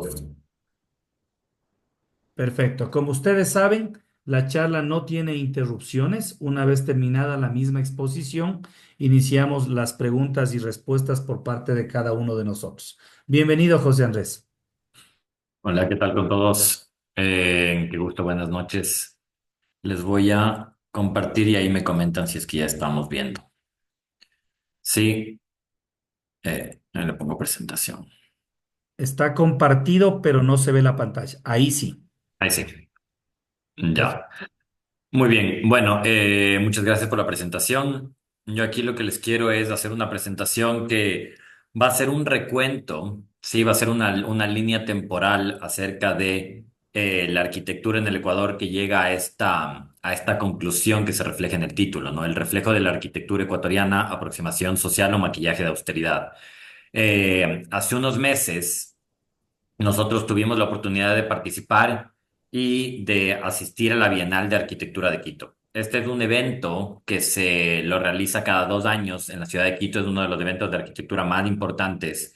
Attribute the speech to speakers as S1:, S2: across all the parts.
S1: todos.
S2: Perfecto. Como ustedes saben, la charla no tiene interrupciones. Una vez terminada la misma exposición, iniciamos las preguntas y respuestas por parte de cada uno de nosotros. Bienvenido, José Andrés.
S1: Hola, ¿qué tal con todos? Qué gusto, buenas noches. Les voy a compartir y ahí me comentan si es que ya estamos viendo. Sí, ahí le pongo presentación.
S2: Está compartido, pero no se ve la pantalla. Ahí sí.
S1: Ahí sí, ya.
S2: Perfecto.
S1: Muy bien, bueno, muchas gracias por la presentación. Yo aquí lo que les quiero es hacer una presentación que va a ser un recuento, sí, va a ser una línea temporal acerca de la arquitectura en el Ecuador que llega a esta conclusión que se refleja en el título, ¿no? El reflejo de la arquitectura ecuatoriana, aproximación social o maquillaje de austeridad. Hace unos meses. Nosotros tuvimos la oportunidad de participar y de asistir a la Bienal de Arquitectura de Quito. Este es un evento que se lo realiza cada 2 años en la ciudad de Quito. Es uno de los eventos de arquitectura más importantes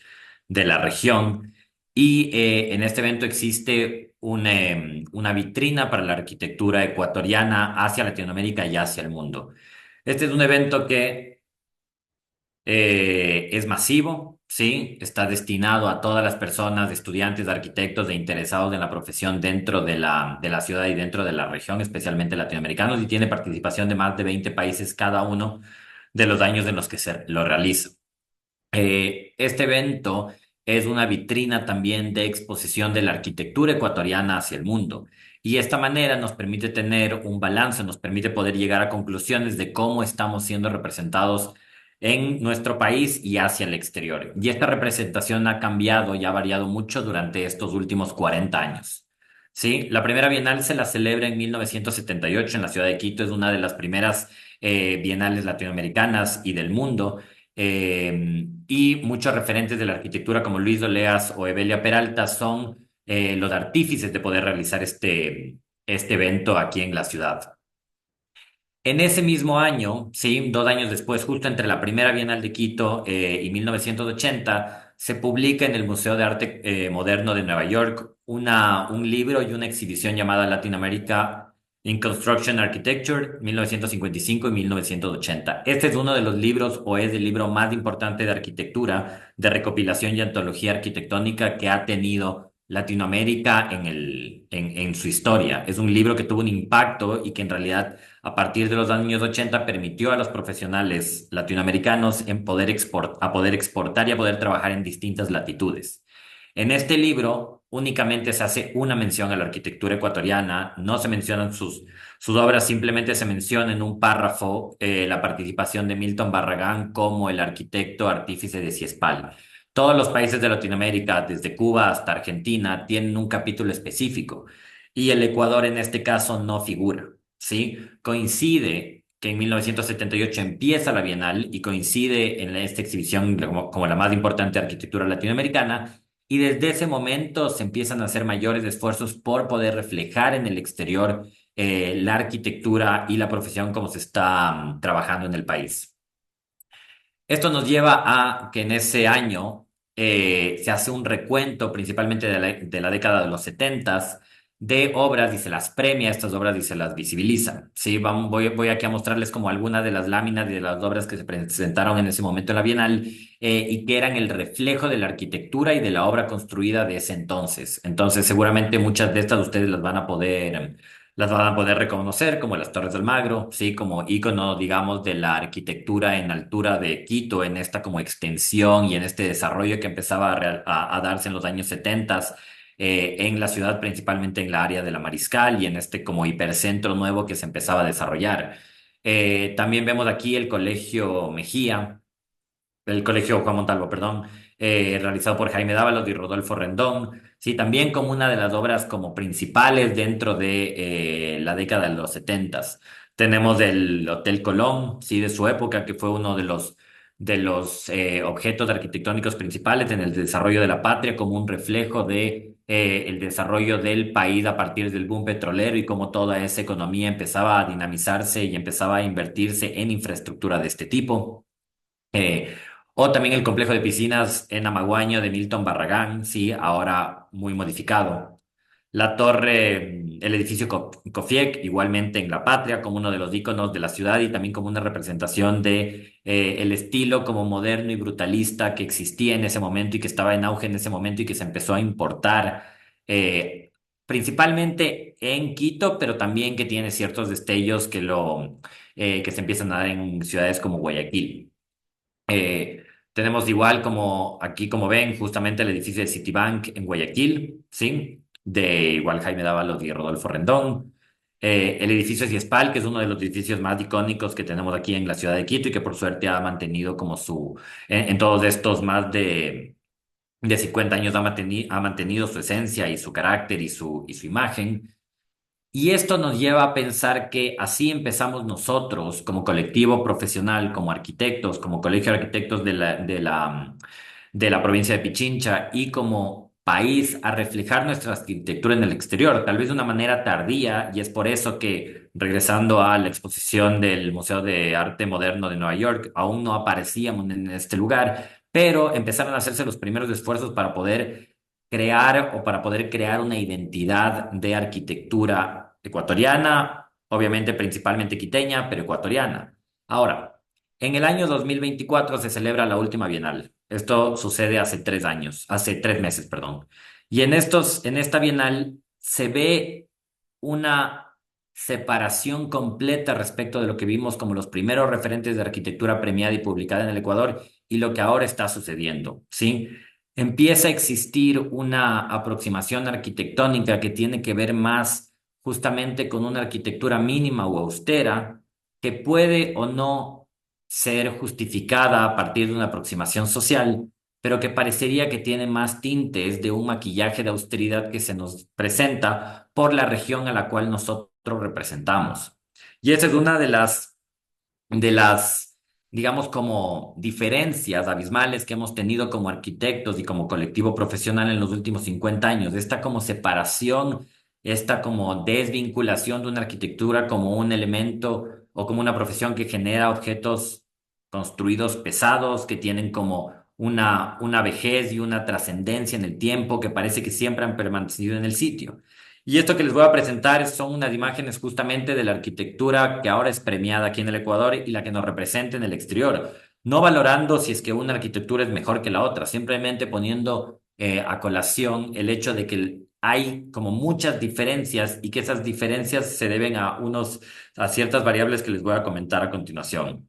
S1: de la región. Y en este evento existe una vitrina para la arquitectura ecuatoriana hacia Latinoamérica y hacia el mundo. Este es un evento que es masivo, sí, está destinado a todas las personas, estudiantes, arquitectos e interesados en la profesión dentro de la ciudad y dentro de la región, especialmente latinoamericanos, y tiene participación de más de 20 países cada uno de los años en los que se lo realiza. Este evento es una vitrina también de exposición de la arquitectura ecuatoriana hacia el mundo. Y esta manera nos permite tener un balance, nos permite poder llegar a conclusiones de cómo estamos siendo representados en nuestro país y hacia el exterior. Y esta representación ha cambiado y ha variado mucho durante estos últimos 40 años. Sí, la primera Bienal se la celebra en 1978 en la ciudad de Quito, es una de las primeras bienales latinoamericanas y del mundo. Y muchos referentes de la arquitectura como Luis Doleas o Evelia Peralta son los artífices de poder realizar este evento aquí en la ciudad. En ese mismo año, sí, 2 años después, justo entre la primera Bienal de Quito y 1980, se publica en el Museo de Arte Moderno de Nueva York un libro y una exhibición llamada Latin America in Construction Architecture, 1955 y 1980. Este es uno de los libros, o es el libro más importante de arquitectura, de recopilación y antología arquitectónica que ha tenido Latinoamérica en su historia. Es un libro que tuvo un impacto y que en realidad a partir de los años 80 permitió a los profesionales latinoamericanos a poder exportar y a poder trabajar en distintas latitudes. En este libro únicamente se hace una mención a la arquitectura ecuatoriana, no se mencionan sus obras, simplemente se menciona en un párrafo la participación de Milton Barragán como el arquitecto artífice de Ciespal. Todos los países de Latinoamérica, desde Cuba hasta Argentina, tienen un capítulo específico y el Ecuador en este caso no figura. ¿Sí? Coincide que en 1978 empieza la Bienal y coincide en esta exhibición como la más importante arquitectura latinoamericana, y desde ese momento se empiezan a hacer mayores esfuerzos por poder reflejar en el exterior la arquitectura y la profesión como se está trabajando en el país. Esto nos lleva a que en ese año se hace un recuento principalmente de la década de los 70 de obras y se las premia estas obras y se las visibiliza. Sí, voy aquí a mostrarles como algunas de las láminas y de las obras que se presentaron en ese momento en la Bienal y que eran el reflejo de la arquitectura y de la obra construida de ese entonces. Entonces, seguramente muchas de estas ustedes las van a poder reconocer como las Torres del Magro, sí, como ícono, digamos, de la arquitectura en altura de Quito, en esta como extensión y en este desarrollo que empezaba a darse en los años 70 en la ciudad, principalmente en la área de la Mariscal y en este como hipercentro nuevo que se empezaba a desarrollar. También vemos aquí el Colegio Mejía, el Colegio Juan Montalvo, perdón, realizado por Jaime Dávalos y Rodolfo Rendón. Sí, también como una de las obras como principales dentro de la década de los 70. Tenemos el Hotel Colón, sí, de su época, que fue uno de los objetos arquitectónicos principales en el desarrollo de la patria, como un reflejo de el desarrollo del país a partir del boom petrolero y cómo toda esa economía empezaba a dinamizarse y empezaba a invertirse en infraestructura de este tipo. Eh, o también el complejo de piscinas en Amaguaño de Milton Barragán, sí, ahora muy modificado. La torre, el edificio Kofiek, igualmente en La Patria, como uno de los íconos de la ciudad y también como una representación de el estilo como moderno y brutalista que existía en ese momento y que estaba en auge en ese momento y que se empezó a importar eh, principalmente en Quito, pero también que tiene ciertos destellos que se empiezan a dar en ciudades como Guayaquil. Eh, Tenemos igual como aquí, como ven, justamente el edificio de Citibank en Guayaquil, ¿sí? De igual Jaime Dávalos y Rodolfo Rendón. El edificio Ciespal, que es uno de los edificios más icónicos que tenemos aquí en la ciudad de Quito y que por suerte ha mantenido como en todos estos más de 50 años ha mantenido su esencia y su carácter y su imagen. Y esto nos lleva a pensar que así empezamos nosotros como colectivo profesional, como arquitectos, como colegio de arquitectos de la provincia de Pichincha y como país a reflejar nuestra arquitectura en el exterior, tal vez de una manera tardía, y es por eso que, regresando a la exposición del Museo de Arte Moderno de Nueva York, aún no aparecíamos en este lugar, pero empezaron a hacerse los primeros esfuerzos para poder crear o para poder crear una identidad de arquitectura ecuatoriana, obviamente principalmente quiteña, pero ecuatoriana. Ahora, en el año 2024 se celebra la última Bienal. Esto sucede hace 3 años, hace 3 meses, perdón. Y en esta Bienal se ve una separación completa respecto de lo que vimos como los primeros referentes de arquitectura premiada y publicada en el Ecuador y lo que ahora está sucediendo, ¿sí? Empieza a existir una aproximación arquitectónica que tiene que ver más justamente con una arquitectura mínima o austera que puede o no ser justificada a partir de una aproximación social, pero que parecería que tiene más tintes de un maquillaje de austeridad que se nos presenta por la región a la cual nosotros representamos. Y esa es una de las, digamos, como diferencias abismales que hemos tenido como arquitectos y como colectivo profesional en los últimos 50 años, esta como separación, esta como desvinculación de una arquitectura como un elemento o como una profesión que genera objetos construidos pesados, que tienen como una vejez y una trascendencia en el tiempo, que parece que siempre han permanecido en el sitio. Y esto que les voy a presentar son unas imágenes justamente de la arquitectura que ahora es premiada aquí en el Ecuador y la que nos representa en el exterior. No valorando si es que una arquitectura es mejor que la otra, simplemente poniendo a colación el hecho de que hay como muchas diferencias y que esas diferencias se deben a ciertas variables que les voy a comentar a continuación.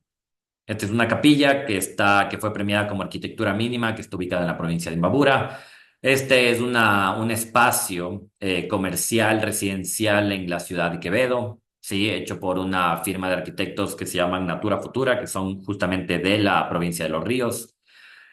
S1: Esta es una capilla que fue premiada como arquitectura mínima, que está ubicada en la provincia de Imbabura. Este es un espacio comercial residencial en la ciudad de Quevedo, sí, hecho por una firma de arquitectos que se llaman Natura Futura, que son justamente de la provincia de Los Ríos.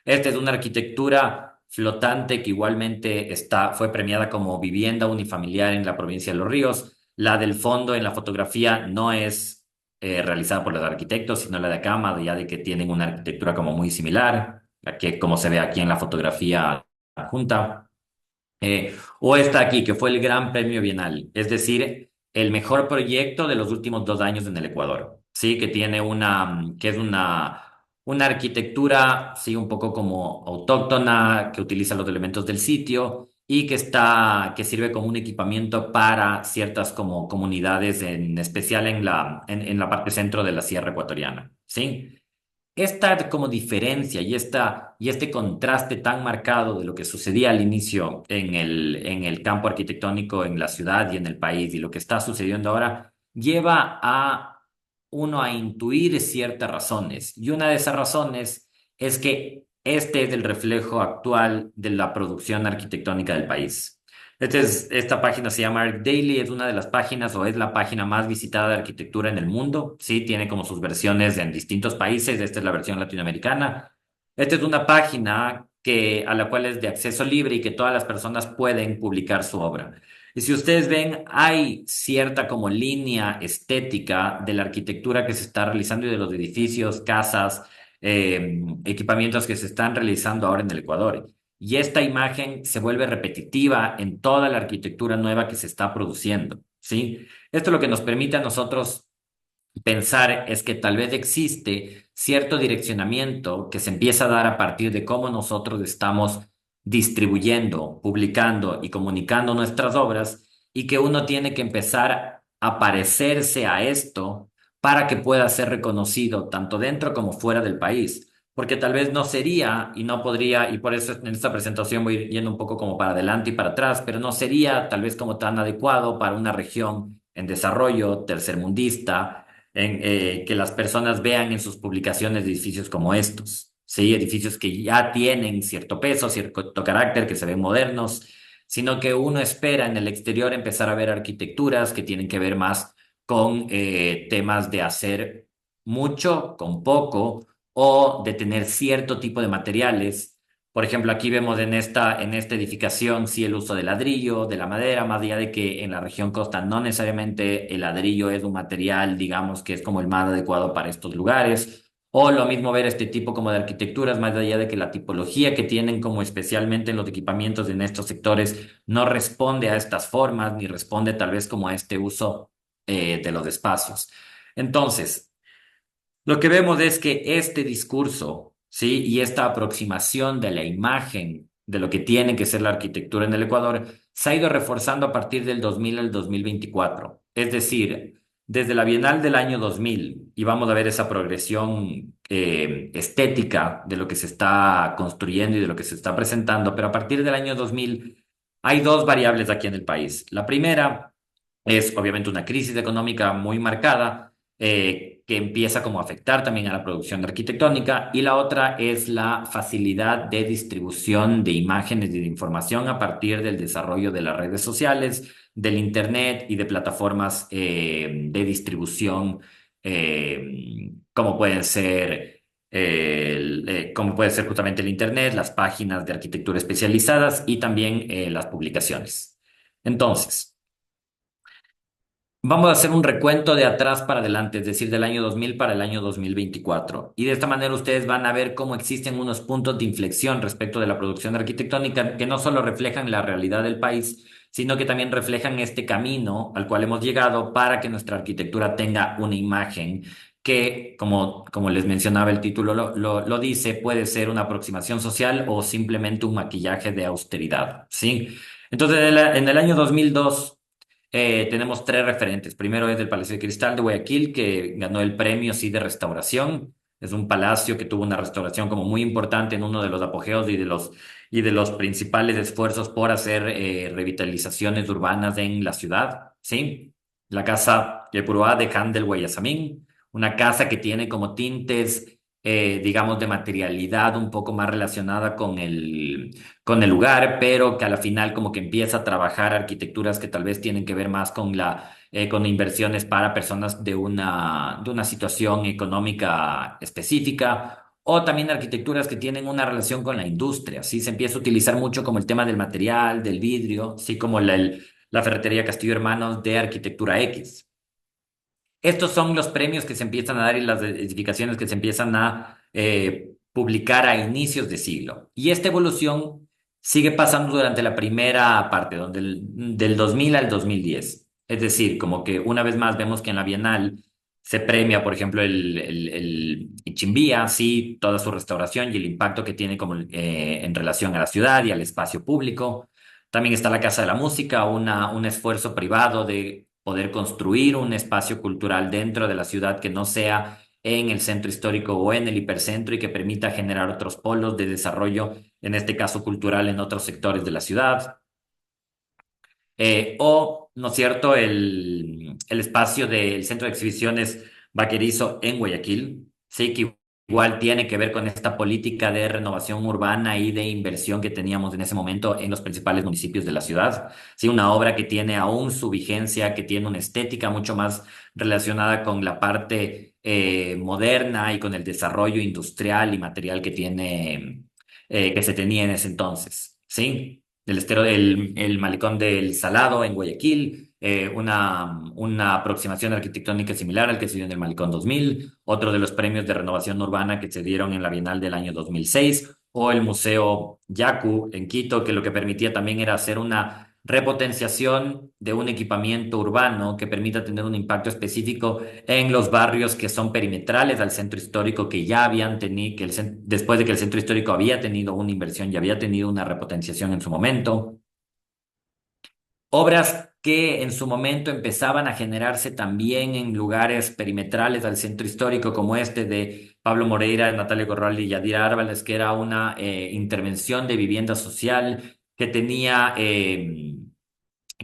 S1: Esta es una arquitectura flotante que igualmente fue premiada como vivienda unifamiliar en la provincia de Los Ríos. La del fondo en la fotografía no es realizada por los arquitectos, sino la de acá, más allá de que tienen una arquitectura como muy similar, aquí, como se ve aquí en la fotografía adjunta. O esta aquí, que fue el Gran Premio Bienal, es decir, el mejor proyecto de los últimos 2 años en el Ecuador, ¿sí? Que tiene que es una arquitectura, sí, un poco como autóctona, que utiliza los elementos del sitio y que sirve como un equipamiento para ciertas como comunidades, en especial en la parte centro de la Sierra Ecuatoriana, ¿sí? Esta como diferencia y este contraste tan marcado de lo que sucedía al inicio en el campo arquitectónico en la ciudad y en el país y lo que está sucediendo ahora lleva a uno a intuir ciertas razones. Y una de esas razones es que este es el reflejo actual de la producción arquitectónica del país. Esta página se llama ArcDaily, es una de las páginas o es la página más visitada de arquitectura en el mundo. Sí, tiene como sus versiones en distintos países. Esta es la versión latinoamericana. Esta es una página a la cual es de acceso libre y que todas las personas pueden publicar su obra. Y si ustedes ven, hay cierta como línea estética de la arquitectura que se está realizando y de los edificios, casas, equipamientos que se están realizando ahora en el Ecuador. Y esta imagen se vuelve repetitiva en toda la arquitectura nueva que se está produciendo, ¿sí? Esto lo que nos permite a nosotros pensar es que tal vez existe cierto direccionamiento que se empieza a dar a partir de cómo nosotros estamos distribuyendo, publicando y comunicando nuestras obras y que uno tiene que empezar a parecerse a esto para que pueda ser reconocido tanto dentro como fuera del país. Porque tal vez no sería y no podría, y por eso en esta presentación voy yendo un poco como para adelante y para atrás, pero no sería tal vez como tan adecuado para una región en desarrollo, tercermundista, que las personas vean en sus publicaciones edificios como estos. Sí, edificios que ya tienen cierto peso, cierto carácter, que se ven modernos, sino que uno espera en el exterior empezar a ver arquitecturas que tienen que ver más con temas de hacer mucho con poco o de tener cierto tipo de materiales. Por ejemplo, aquí vemos en esta edificación sí el uso del ladrillo, de la madera, más allá de que en la región costa no necesariamente el ladrillo es un material, digamos, que es como el más adecuado para estos lugares. O lo mismo ver este tipo como de arquitecturas, más allá de que la tipología que tienen como especialmente en los equipamientos en estos sectores no responde a estas formas, ni responde tal vez como a este uso de los espacios. Entonces, lo que vemos es que este discurso, ¿sí? Y esta aproximación de la imagen de lo que tiene que ser la arquitectura en el Ecuador se ha ido reforzando a partir del 2000 al 2024. Es decir, desde la Bienal del año 2000, y vamos a ver esa progresión estética de lo que se está construyendo y de lo que se está presentando, pero a partir del año 2000 hay dos variables aquí en el país. La primera es obviamente una crisis económica muy marcada que empieza como a afectar también a la producción arquitectónica y la otra es la facilidad de distribución de imágenes y de información a partir del desarrollo de las redes sociales, del Internet y de plataformas de distribución como pueden ser... como puede ser justamente el Internet, las páginas de arquitectura especializadas y también las publicaciones. Entonces, vamos a hacer un recuento de atrás para adelante, es decir, del año 2000 para el año 2024. Y de esta manera ustedes van a ver cómo existen unos puntos de inflexión respecto de la producción arquitectónica que no solo reflejan la realidad del país, sino que también reflejan este camino al cual hemos llegado para que nuestra arquitectura tenga una imagen que, como les mencionaba el título, lo dice, puede ser una aproximación social o simplemente un maquillaje de austeridad, ¿sí? Entonces, en el año 2002 tenemos tres referentes. Primero es del Palacio de Cristal de Guayaquil, que ganó el premio, sí, de restauración. Es un palacio que tuvo una restauración como muy importante en uno de los apogeos y de los principales esfuerzos por hacer revitalizaciones urbanas en la ciudad, ¿sí? La casa Yepurúa de Khan del Guayasamín, una casa que tiene como tintes, digamos, de materialidad un poco más relacionada con el lugar, pero que a la final como que empieza a trabajar arquitecturas que tal vez tienen que ver más con con inversiones para personas de una situación económica específica. O también arquitecturas que tienen una relación con la industria, ¿sí? Se empieza a utilizar mucho como el tema del material, del vidrio, así como la ferretería Castillo Hermanos de Arquitectura X. Estos son los premios que se empiezan a dar y las edificaciones que se empiezan a publicar a inicios de siglo. Y esta evolución sigue pasando durante la primera parte, del 2000 al 2010. Es decir, como que una vez más vemos que en la Bienal se premia, por ejemplo, el Ichimbía, sí, toda su restauración y el impacto que tiene como, en relación a la ciudad y al espacio público. También está la Casa de la Música, un esfuerzo privado de poder construir un espacio cultural dentro de la ciudad que no sea en el centro histórico o en el hipercentro y que permita generar otros polos de desarrollo, en este caso cultural, en otros sectores de la ciudad. ¿No es cierto?, el espacio del Centro de Exhibiciones Vaquerizo en Guayaquil, sí, que igual tiene que ver con esta política de renovación urbana y de inversión que teníamos en ese momento en los principales municipios de la ciudad. Sí, una obra que tiene aún su vigencia, que tiene una estética mucho más relacionada con la parte moderna y con el desarrollo industrial y material que tiene, que se tenía en ese entonces. Sí, el malecón del Salado en Guayaquil, una aproximación arquitectónica similar al que se dio en el Malecón 2000, otro de los premios de renovación urbana que se dieron en la Bienal del año 2006, o el Museo Yacu en Quito, que lo que permitía también era hacer una repotenciación de un equipamiento urbano que permita tener un impacto específico en los barrios que son perimetrales al centro histórico, que ya habían tenido, después de que el centro histórico había tenido una inversión y había tenido una repotenciación en su momento. Obras que en su momento empezaban a generarse también en lugares perimetrales al centro histórico, como este de Pablo Moreira, Natalia Corral y Yadira Árboles, que era una intervención de vivienda social que tenía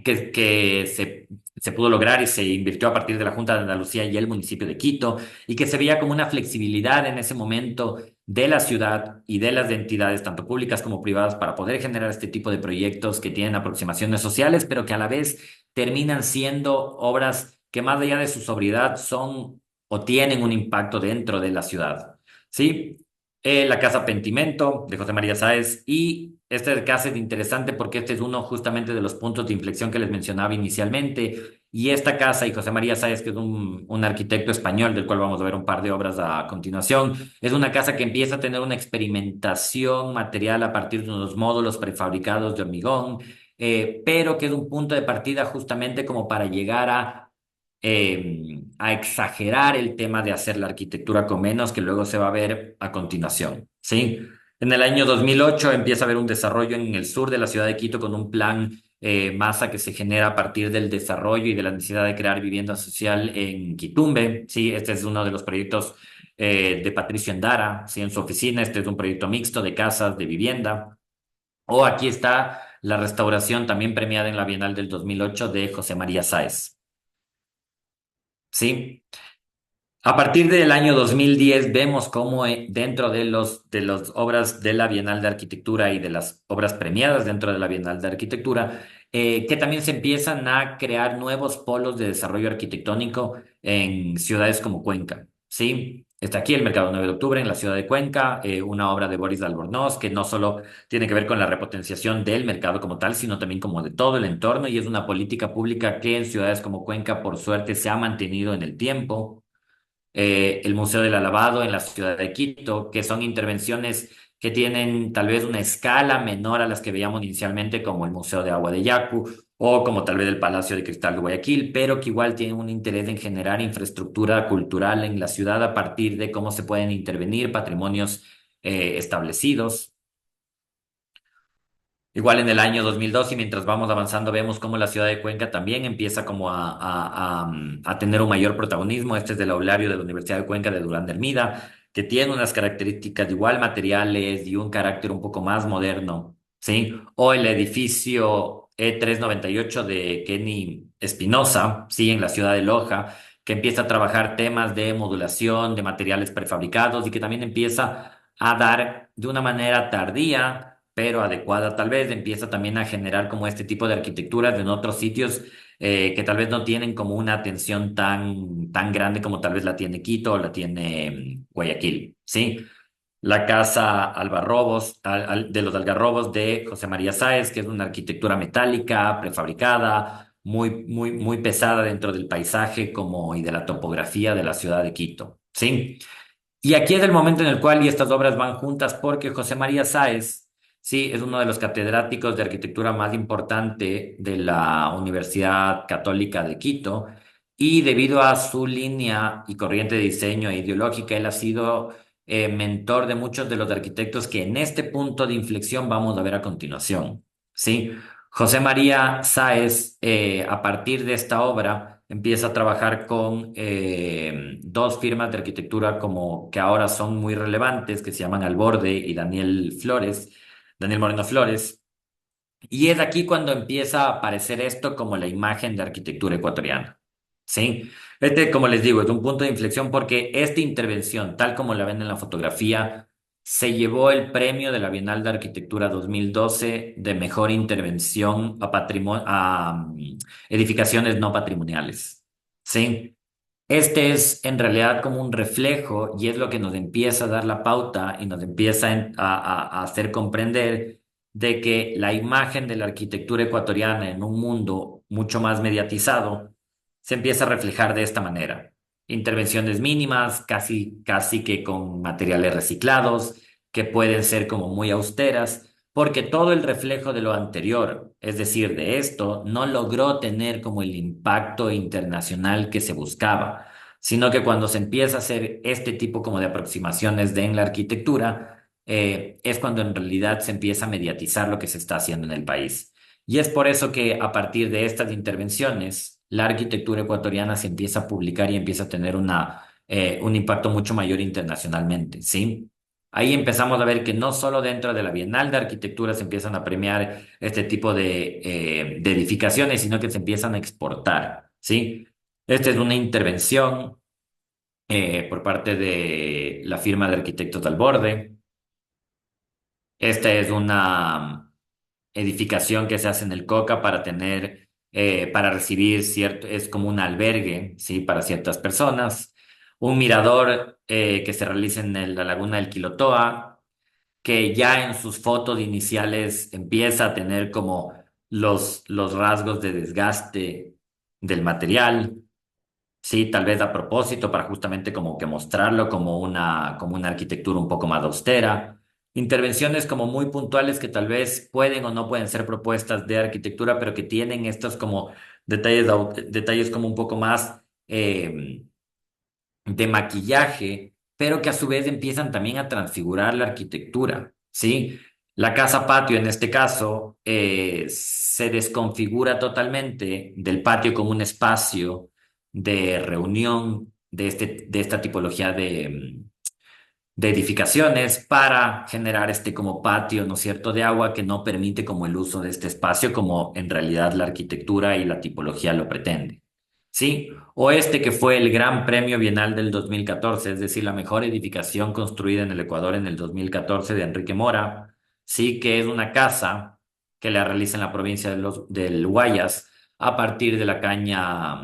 S1: que se pudo lograr y se invirtió a partir de la Junta de Andalucía y el municipio de Quito, y que se veía como una flexibilidad en ese momento de la ciudad y de las entidades, tanto públicas como privadas, para poder generar este tipo de proyectos que tienen aproximaciones sociales, pero que a la vez terminan siendo obras que más allá de su sobriedad son o tienen un impacto dentro de la ciudad. ¿Sí? La Casa Pentimento de José María Sáez, y este caso es interesante porque este es uno justamente de los puntos de inflexión que les mencionaba inicialmente, y esta casa y José María Sáez, que es un arquitecto español del cual vamos a ver un par de obras a continuación, es una casa que empieza a tener una experimentación material a partir de unos módulos prefabricados de hormigón, pero que es un punto de partida justamente como para llegar a exagerar el tema de hacer la arquitectura con menos, que luego se va a ver a continuación, ¿sí? En el año 2008 empieza a haber un desarrollo en el sur de la ciudad de Quito con un plan masa que se genera a partir del desarrollo y de la necesidad de crear vivienda social en Quitumbe, ¿sí? Este es uno de los proyectos de Patricio Endara, ¿sí? En su oficina. Este es un proyecto mixto de casas, de vivienda. O aquí está la restauración también premiada en la Bienal del 2008 de José María Sáez, ¿sí? A partir del año 2010 vemos cómo dentro de las obras de la Bienal de Arquitectura y de las obras premiadas dentro de la Bienal de Arquitectura, que también se empiezan a crear nuevos polos de desarrollo arquitectónico en ciudades como Cuenca, ¿sí? Está aquí el Mercado 9 de Octubre en la ciudad de Cuenca, una obra de Boris Albornoz que no solo tiene que ver con la repotenciación del mercado como tal, sino también como de todo el entorno, y es una política pública que en ciudades como Cuenca, por suerte, se ha mantenido en el tiempo. El Museo del Alabado en la ciudad de Quito, que son intervenciones que tienen tal vez una escala menor a las que veíamos inicialmente, como el Museo de Agua de Yacu o como tal vez el Palacio de Cristal de Guayaquil, pero que igual tienen un interés en generar infraestructura cultural en la ciudad a partir de cómo se pueden intervenir patrimonios establecidos. Igual en el año 2002, y mientras vamos avanzando, vemos cómo la ciudad de Cuenca también empieza como a tener un mayor protagonismo. Este es del aulario de la Universidad de Cuenca de Durán de Hermida, que tiene unas características igual materiales y un carácter un poco más moderno, ¿sí? O el edificio E398 de Kenny Espinosa, ¿sí? En la ciudad de Loja, que empieza a trabajar temas de modulación de materiales prefabricados y que también empieza a dar de una manera tardía pero adecuada tal vez, empieza también a generar como este tipo de arquitecturas en otros sitios que tal vez no tienen como una atención tan grande como tal vez la tiene Quito o la tiene Guayaquil, ¿sí? La casa Albarrobos, de los Algarrobos de José María Sáez, que es una arquitectura metálica, prefabricada, muy pesada dentro del paisaje como y de la topografía de la ciudad de Quito, ¿sí? Y aquí es el momento en el cual y estas obras van juntas porque José María Sáez, sí, es uno de los catedráticos de arquitectura más importante de la Universidad Católica de Quito, y debido a su línea y corriente de diseño e ideológica, él ha sido mentor de muchos de los arquitectos que en este punto de inflexión vamos a ver a continuación, ¿sí? José María Sáez, a partir de esta obra, empieza a trabajar con dos firmas de arquitectura como que ahora son muy relevantes, que se llaman Alborde y Daniel Moreno Flores. Y es aquí cuando empieza a aparecer esto como la imagen de arquitectura ecuatoriana. ¿Sí? Este, como les digo, es un punto de inflexión porque esta intervención, tal como la ven en la fotografía, se llevó el premio de la Bienal de Arquitectura 2012 de mejor intervención a edificaciones no patrimoniales. ¿Sí? Este es en realidad como un reflejo y es lo que nos empieza a dar la pauta y nos empieza a hacer comprender de que la imagen de la arquitectura ecuatoriana en un mundo mucho más mediatizado se empieza a reflejar de esta manera. Intervenciones mínimas, casi que con materiales reciclados, que pueden ser como muy austeras, porque todo el reflejo de lo anterior, es decir, de esto, no logró tener como el impacto internacional que se buscaba, sino que cuando se empieza a hacer este tipo como de aproximaciones en la arquitectura, es cuando en realidad se empieza a mediatizar lo que se está haciendo en el país. Y es por eso que a partir de estas intervenciones, la arquitectura ecuatoriana se empieza a publicar y empieza a tener un impacto mucho mayor internacionalmente, ¿sí? Ahí empezamos a ver que no solo dentro de la Bienal de Arquitectura se empiezan a premiar este tipo de edificaciones, sino que se empiezan a exportar, ¿sí? Esta es una intervención por parte de la firma de arquitectos Dalborde. Esta es una edificación que se hace en el Coca para para recibir cierto, es como un albergue, ¿sí? Para ciertas personas. Un mirador que se realiza en la laguna del Quilotoa, que ya en sus fotos iniciales empieza a tener como los rasgos de desgaste del material. Sí, tal vez a propósito para justamente como que mostrarlo como una arquitectura un poco más austera. Intervenciones como muy puntuales que tal vez pueden o no pueden ser propuestas de arquitectura, pero que tienen estos como detalles como un poco más de maquillaje, pero que a su vez empiezan también a transfigurar la arquitectura, ¿sí? La casa patio en este caso se desconfigura totalmente del patio como un espacio de reunión de esta tipología de edificaciones para generar este como patio, ¿no es cierto?, de agua que no permite como el uso de este espacio como en realidad la arquitectura y la tipología lo pretende. ¿Sí? O este que fue el Gran Premio Bienal del 2014, es decir, la mejor edificación construida en el Ecuador en el 2014 de Enrique Mora, sí, que es una casa que la realiza en la provincia del Guayas a partir de la caña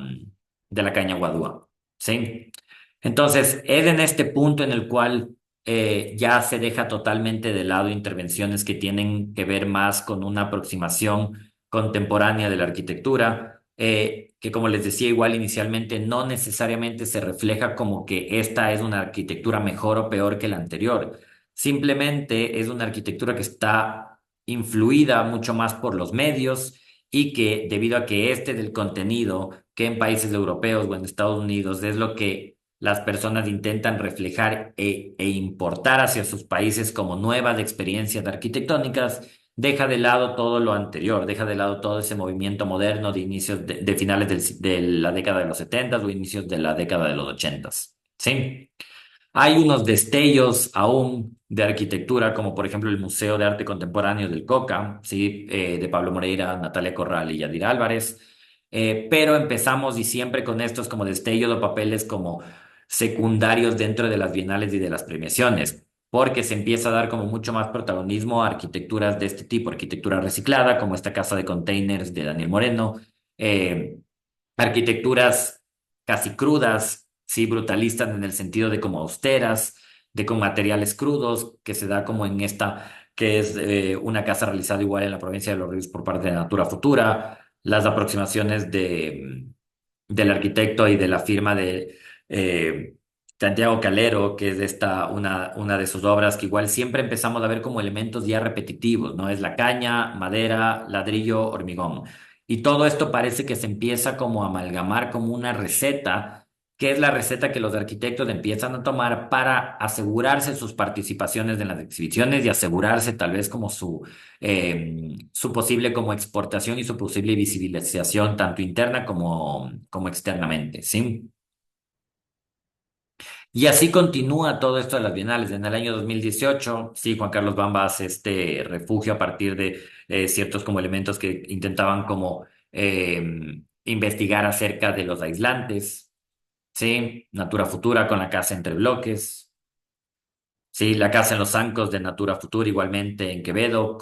S1: guadúa, ¿sí? Entonces, es en este punto en el cual ya se deja totalmente de lado intervenciones que tienen que ver más con una aproximación contemporánea de la arquitectura, que como les decía igual inicialmente, no necesariamente se refleja como que esta es una arquitectura mejor o peor que la anterior. Simplemente es una arquitectura que está influida mucho más por los medios y que debido a que este del contenido que en países europeos o en Estados Unidos es lo que las personas intentan reflejar e importar hacia sus países como nuevas experiencias arquitectónicas, deja de lado todo lo anterior, deja de lado todo ese movimiento moderno de inicios de finales de la década de los 70 o inicios de la década de los 80. ¿Sí? Hay unos destellos aún de arquitectura, como por ejemplo el Museo de Arte Contemporáneo del Coca, ¿sí? De Pablo Moreira, Natalia Corral y Yadira Álvarez. Pero empezamos y siempre con estos como destellos o papeles como secundarios dentro de las bienales y de las premiaciones, porque se empieza a dar como mucho más protagonismo a arquitecturas de este tipo, arquitectura reciclada, como esta casa de containers de Daniel Moreno, eh, arquitecturas casi crudas, sí, brutalistas en el sentido de como austeras, de con materiales crudos, que se da como en esta, que es una casa realizada igual en la provincia de Los Ríos por parte de Natura Futura, las aproximaciones del arquitecto y de la firma de Santiago Calero, que es una de sus obras que igual siempre empezamos a ver como elementos ya repetitivos, ¿no? Es la caña, madera, ladrillo, hormigón. Y todo esto parece que se empieza como a amalgamar como una receta, que es la receta que los arquitectos empiezan a tomar para asegurarse sus participaciones en las exhibiciones y asegurarse tal vez como su posible como exportación y su posible visibilización tanto interna como externamente, ¿sí? Y así continúa todo esto de las bienales. En el año 2018, sí, Juan Carlos Bamba hace este refugio a partir de ciertos como elementos que intentaban como investigar acerca de los aislantes, sí, Natura Futura con la casa entre bloques. Sí, la casa en los Zancos de Natura Futura, igualmente en Quevedo.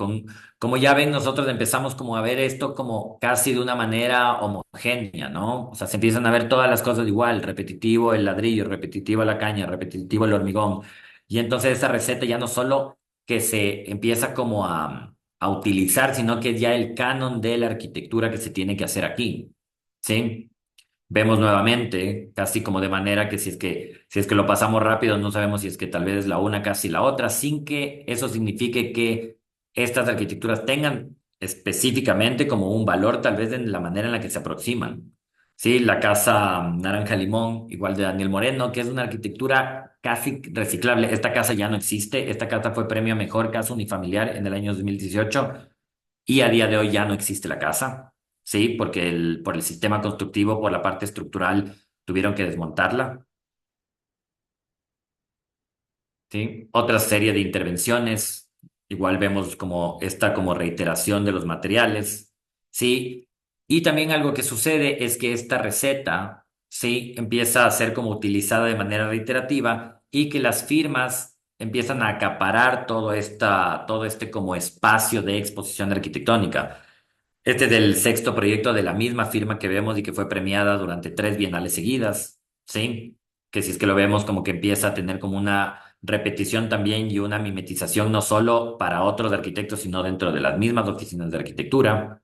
S1: Como ya ven, nosotros empezamos como a ver esto como casi de una manera homogénea, ¿no? O sea, se empiezan a ver todas las cosas igual, repetitivo el ladrillo, repetitivo la caña, repetitivo el hormigón. Y entonces esa receta ya no solo que se empieza como a utilizar, sino que es ya el canon de la arquitectura que se tiene que hacer aquí, ¿sí? Vemos nuevamente, casi como de manera que si es que lo pasamos rápido, no sabemos si es que tal vez es la una casi la otra, sin que eso signifique que estas arquitecturas tengan específicamente como un valor, tal vez en la manera en la que se aproximan. Sí, la casa Naranja Limón, igual de Daniel Moreno, que es una arquitectura casi reciclable. Esta casa ya no existe. Esta casa fue premio a mejor casa unifamiliar en el año 2018 y a día de hoy ya no existe la casa. Sí, porque por el sistema constructivo, por la parte estructural, tuvieron que desmontarla. ¿Sí? Otra serie de intervenciones, igual vemos como esta como reiteración de los materiales, ¿sí? Y también algo que sucede es que esta receta, ¿sí? Empieza a ser como utilizada de manera reiterativa y que las firmas empiezan a acaparar todo este como espacio de exposición arquitectónica. Este es el sexto proyecto de la misma firma que vemos y que fue premiada durante 3 bienales seguidas, ¿sí? Que si es que lo vemos como que empieza a tener como una repetición también y una mimetización no solo para otros arquitectos, sino dentro de las mismas oficinas de arquitectura,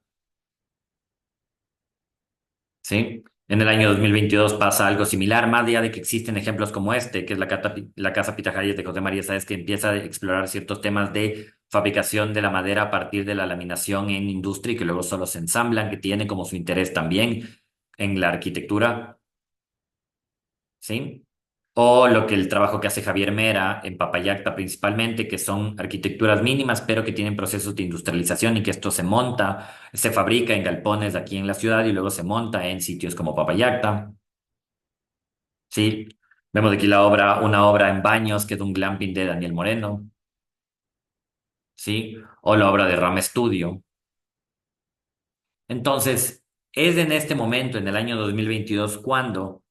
S1: ¿sí? En el año 2022 pasa algo similar, más allá de que existen ejemplos como este, que es la Casa Pitahayes de José María Sáez, que empieza a explorar ciertos temas de fabricación de la madera a partir de la laminación en industria y que luego solo se ensamblan, que tiene como su interés también en la arquitectura, ¿sí? O lo que el trabajo que hace Javier Mera en Papayacta principalmente, que son arquitecturas mínimas, pero que tienen procesos de industrialización y que esto se monta, se fabrica en galpones aquí en la ciudad y luego se monta en sitios como Papayacta, ¿sí? Vemos aquí una obra en Baños, que es un glamping de Daniel Moreno, ¿sí? O la obra de Rama Studio. Entonces, es en este momento, en el año 2022 cuando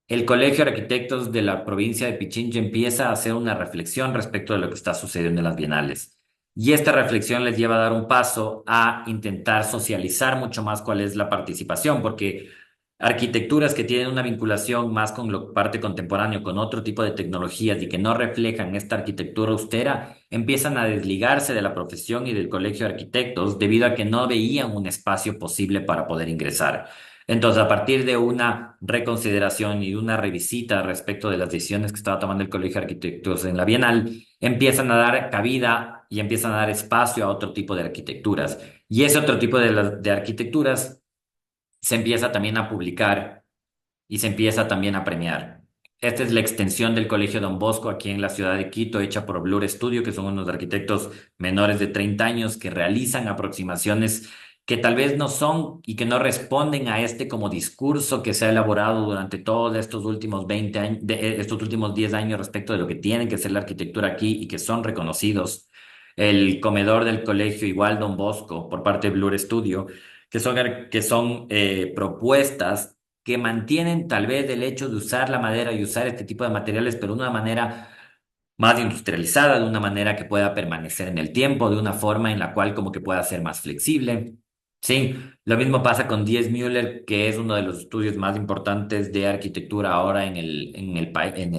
S1: el Colegio de Arquitectos de la provincia de Pichincha empieza a hacer una reflexión respecto de lo que está sucediendo en las bienales. Y esta reflexión les lleva a dar un paso a intentar socializar mucho más cuál es la participación, porque arquitecturas que tienen una vinculación más con la parte contemporánea, con otro tipo de tecnologías y que no reflejan esta arquitectura austera, empiezan a desligarse de la profesión y del Colegio de Arquitectos debido a que no veían un espacio posible para poder ingresar. Entonces, a partir de una reconsideración y de una revisita respecto de las decisiones que estaba tomando el Colegio de Arquitectos en la Bienal, empiezan a dar cabida y empiezan a dar espacio a otro tipo de arquitecturas. Y ese otro tipo de arquitecturas se empieza también a publicar y se empieza también a premiar. Esta es la extensión del Colegio Don Bosco aquí en la ciudad de Quito, hecha por Blur Studio, que son unos arquitectos menores de 30 años que realizan aproximaciones que tal vez no son y que no responden a este como discurso que se ha elaborado durante todos estos últimos 20 años, estos últimos 10 años respecto de lo que tiene que ser la arquitectura aquí y que son reconocidos. El comedor del colegio, igual Don Bosco, por parte de Blur Studio, que son propuestas que mantienen tal vez el hecho de usar la madera y usar este tipo de materiales, pero de una manera más industrializada, de una manera que pueda permanecer en el tiempo, de una forma en la cual como que pueda ser más flexible. Sí, lo mismo pasa con Diez Müller, que es uno de los estudios más importantes de arquitectura ahora en el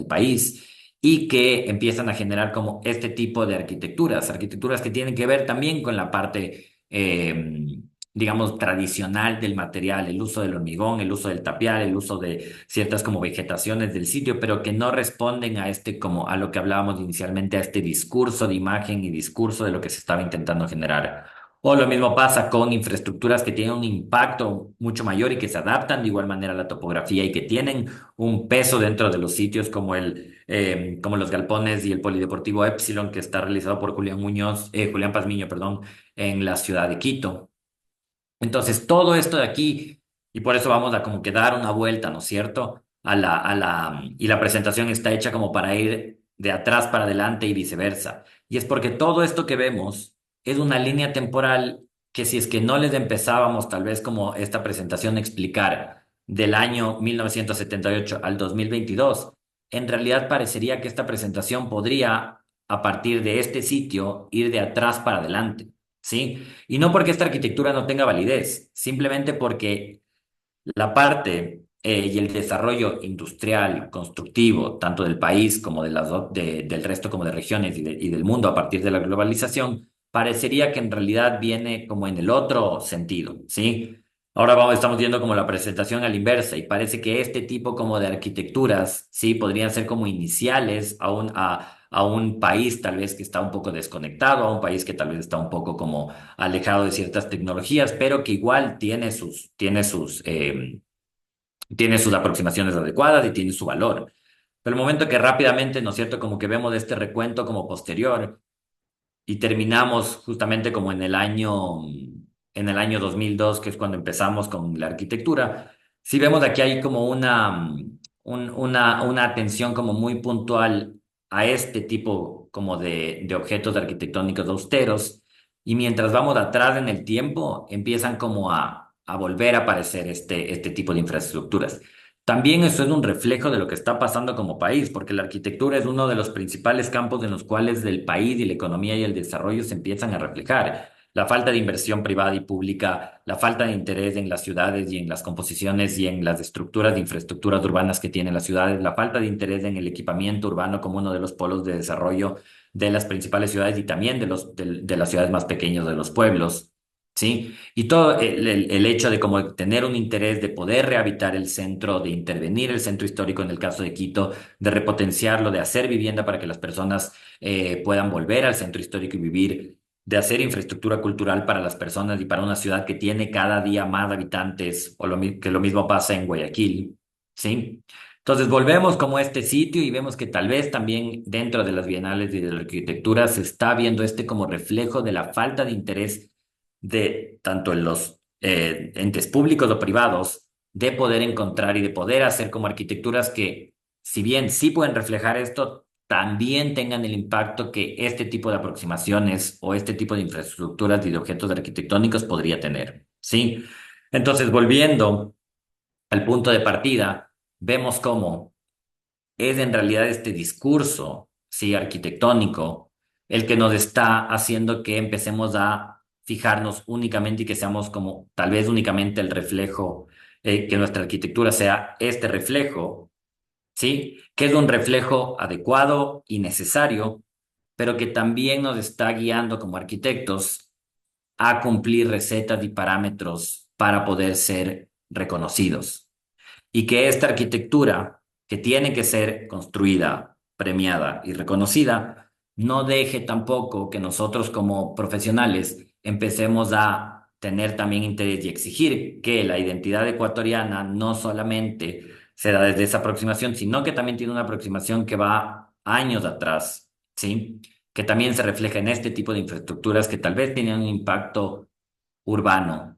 S1: país y que empiezan a generar como este tipo de arquitecturas, arquitecturas que tienen que ver también con la parte digamos, tradicional del material, el uso del hormigón, el uso del tapial, el uso de ciertas como vegetaciones del sitio, pero que no responden a este como a lo que hablábamos inicialmente, a este discurso de imagen y discurso de lo que se estaba intentando generar. O lo mismo pasa con infraestructuras que tienen un impacto mucho mayor y que se adaptan de igual manera a la topografía y que tienen un peso dentro de los sitios como los galpones y el polideportivo Epsilon que está realizado por Julián Pazmiño, perdón, en la ciudad de Quito. Entonces, todo esto de aquí, y por eso vamos a como que dar una vuelta, ¿no es cierto? Y la presentación está hecha como para ir de atrás para adelante y viceversa. Y es porque todo esto que vemos es una línea temporal que si es que no les empezábamos tal vez como esta presentación a explicar del año 1978 al 2022, en realidad parecería que esta presentación podría, a partir de este sitio, ir de atrás para adelante. ¿Sí? Y no porque esta arquitectura no tenga validez, simplemente porque la parte y el desarrollo industrial, constructivo, tanto del país como del resto como de regiones y del mundo a partir de la globalización, parecería que en realidad viene como en el otro sentido, ¿sí? Ahora estamos viendo como la presentación a la inversa y parece que este tipo como de arquitecturas, sí, podrían ser como iniciales a un país tal vez que está un poco desconectado, a un país que tal vez está un poco como alejado de ciertas tecnologías, pero que igual tiene sus aproximaciones adecuadas y tiene su valor. Pero el momento que rápidamente, ¿no es cierto?, como que vemos este recuento como posterior y terminamos justamente como en el año 2002, que es cuando empezamos con la arquitectura. Si vemos aquí hay como una atención como muy puntual a este tipo como de objetos arquitectónicos austeros, y mientras vamos atrás en el tiempo, empiezan como a volver a aparecer este tipo de infraestructuras. También eso es un reflejo de lo que está pasando como país, porque la arquitectura es uno de los principales campos en los cuales el país y la economía y el desarrollo se empiezan a reflejar. La falta de inversión privada y pública, la falta de interés en las ciudades y en las composiciones y en las estructuras de infraestructuras urbanas que tienen las ciudades, la falta de interés en el equipamiento urbano como uno de los polos de desarrollo de las principales ciudades y también de las ciudades más pequeñas de los pueblos. ¿Sí? Y todo el hecho de como tener un interés de poder rehabilitar el centro, de intervenir el centro histórico en el caso de Quito, de repotenciarlo, de hacer vivienda para que las personas puedan volver al centro histórico y vivir, de hacer infraestructura cultural para las personas y para una ciudad que tiene cada día más habitantes, o que lo mismo pasa en Guayaquil, ¿sí? Entonces volvemos como a este sitio y vemos que tal vez también dentro de las bienales y de la arquitectura se está viendo este como reflejo de la falta de interés de tanto en los entes públicos o privados de poder encontrar y de poder hacer como arquitecturas que, si bien sí pueden reflejar esto, también tengan el impacto que este tipo de aproximaciones o este tipo de infraestructuras y de objetos arquitectónicos podría tener. ¿Sí? Entonces, volviendo al punto de partida, vemos cómo es en realidad este discurso, sí, arquitectónico, el que nos está haciendo que empecemos a fijarnos únicamente y que seamos como tal vez únicamente el reflejo, que nuestra arquitectura sea este reflejo, sí, que es un reflejo adecuado y necesario, pero que también nos está guiando como arquitectos a cumplir recetas y parámetros para poder ser reconocidos y que esta arquitectura, que tiene que ser construida, premiada y reconocida, no deje tampoco que nosotros como profesionales empecemos a tener también interés y exigir que la identidad ecuatoriana no solamente se da desde esa aproximación, sino que también tiene una aproximación que va años atrás, ¿sí? Que también se refleja en este tipo de infraestructuras que tal vez tenían un impacto urbano,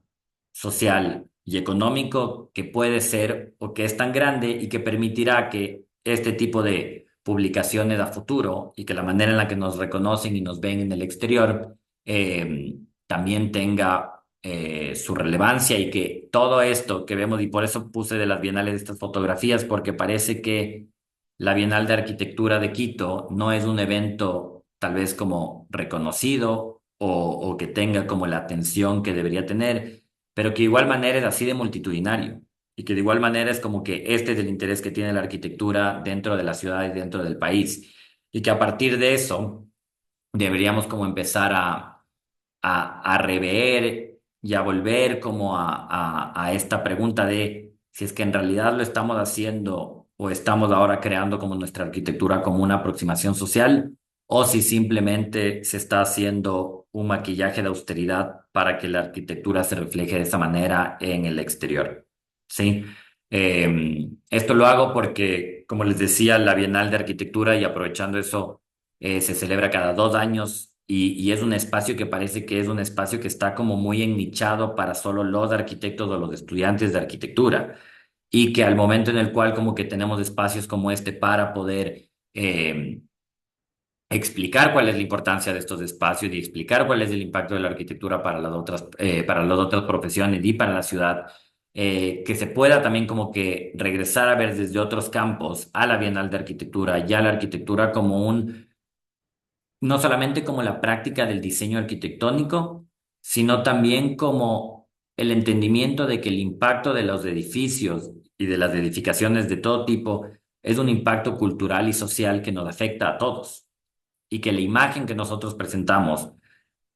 S1: social y económico que puede ser o que es tan grande y que permitirá que este tipo de publicaciones a futuro y que la manera en la que nos reconocen y nos ven en el exterior también tenga su relevancia y que todo esto que vemos, y por eso puse de las bienales estas fotografías, porque parece que la Bienal de Arquitectura de Quito no es un evento tal vez como reconocido o que tenga como la atención que debería tener, pero que de igual manera es así de multitudinario y que de igual manera es como que este es el interés que tiene la arquitectura dentro de la ciudad y dentro del país y que a partir de eso deberíamos como empezar a rever y a volver como a esta pregunta de si es que en realidad lo estamos haciendo o estamos ahora creando como nuestra arquitectura como una aproximación social o si simplemente se está haciendo un maquillaje de austeridad para que la arquitectura se refleje de esa manera en el exterior. ¿Sí? Esto lo hago porque, como les decía, la Bienal de Arquitectura y aprovechando eso se celebra cada 2 años y es un espacio que parece que es un espacio que está como muy ennichado para solo los arquitectos o los estudiantes de arquitectura y que al momento en el cual como que tenemos espacios como este para poder explicar cuál es la importancia de estos espacios y explicar cuál es el impacto de la arquitectura para las otras profesiones y para la ciudad, que se pueda también como que regresar a ver desde otros campos a la Bienal de Arquitectura y a la arquitectura como no solamente como la práctica del diseño arquitectónico, sino también como el entendimiento de que el impacto de los edificios y de las edificaciones de todo tipo es un impacto cultural y social que nos afecta a todos y que la imagen que nosotros presentamos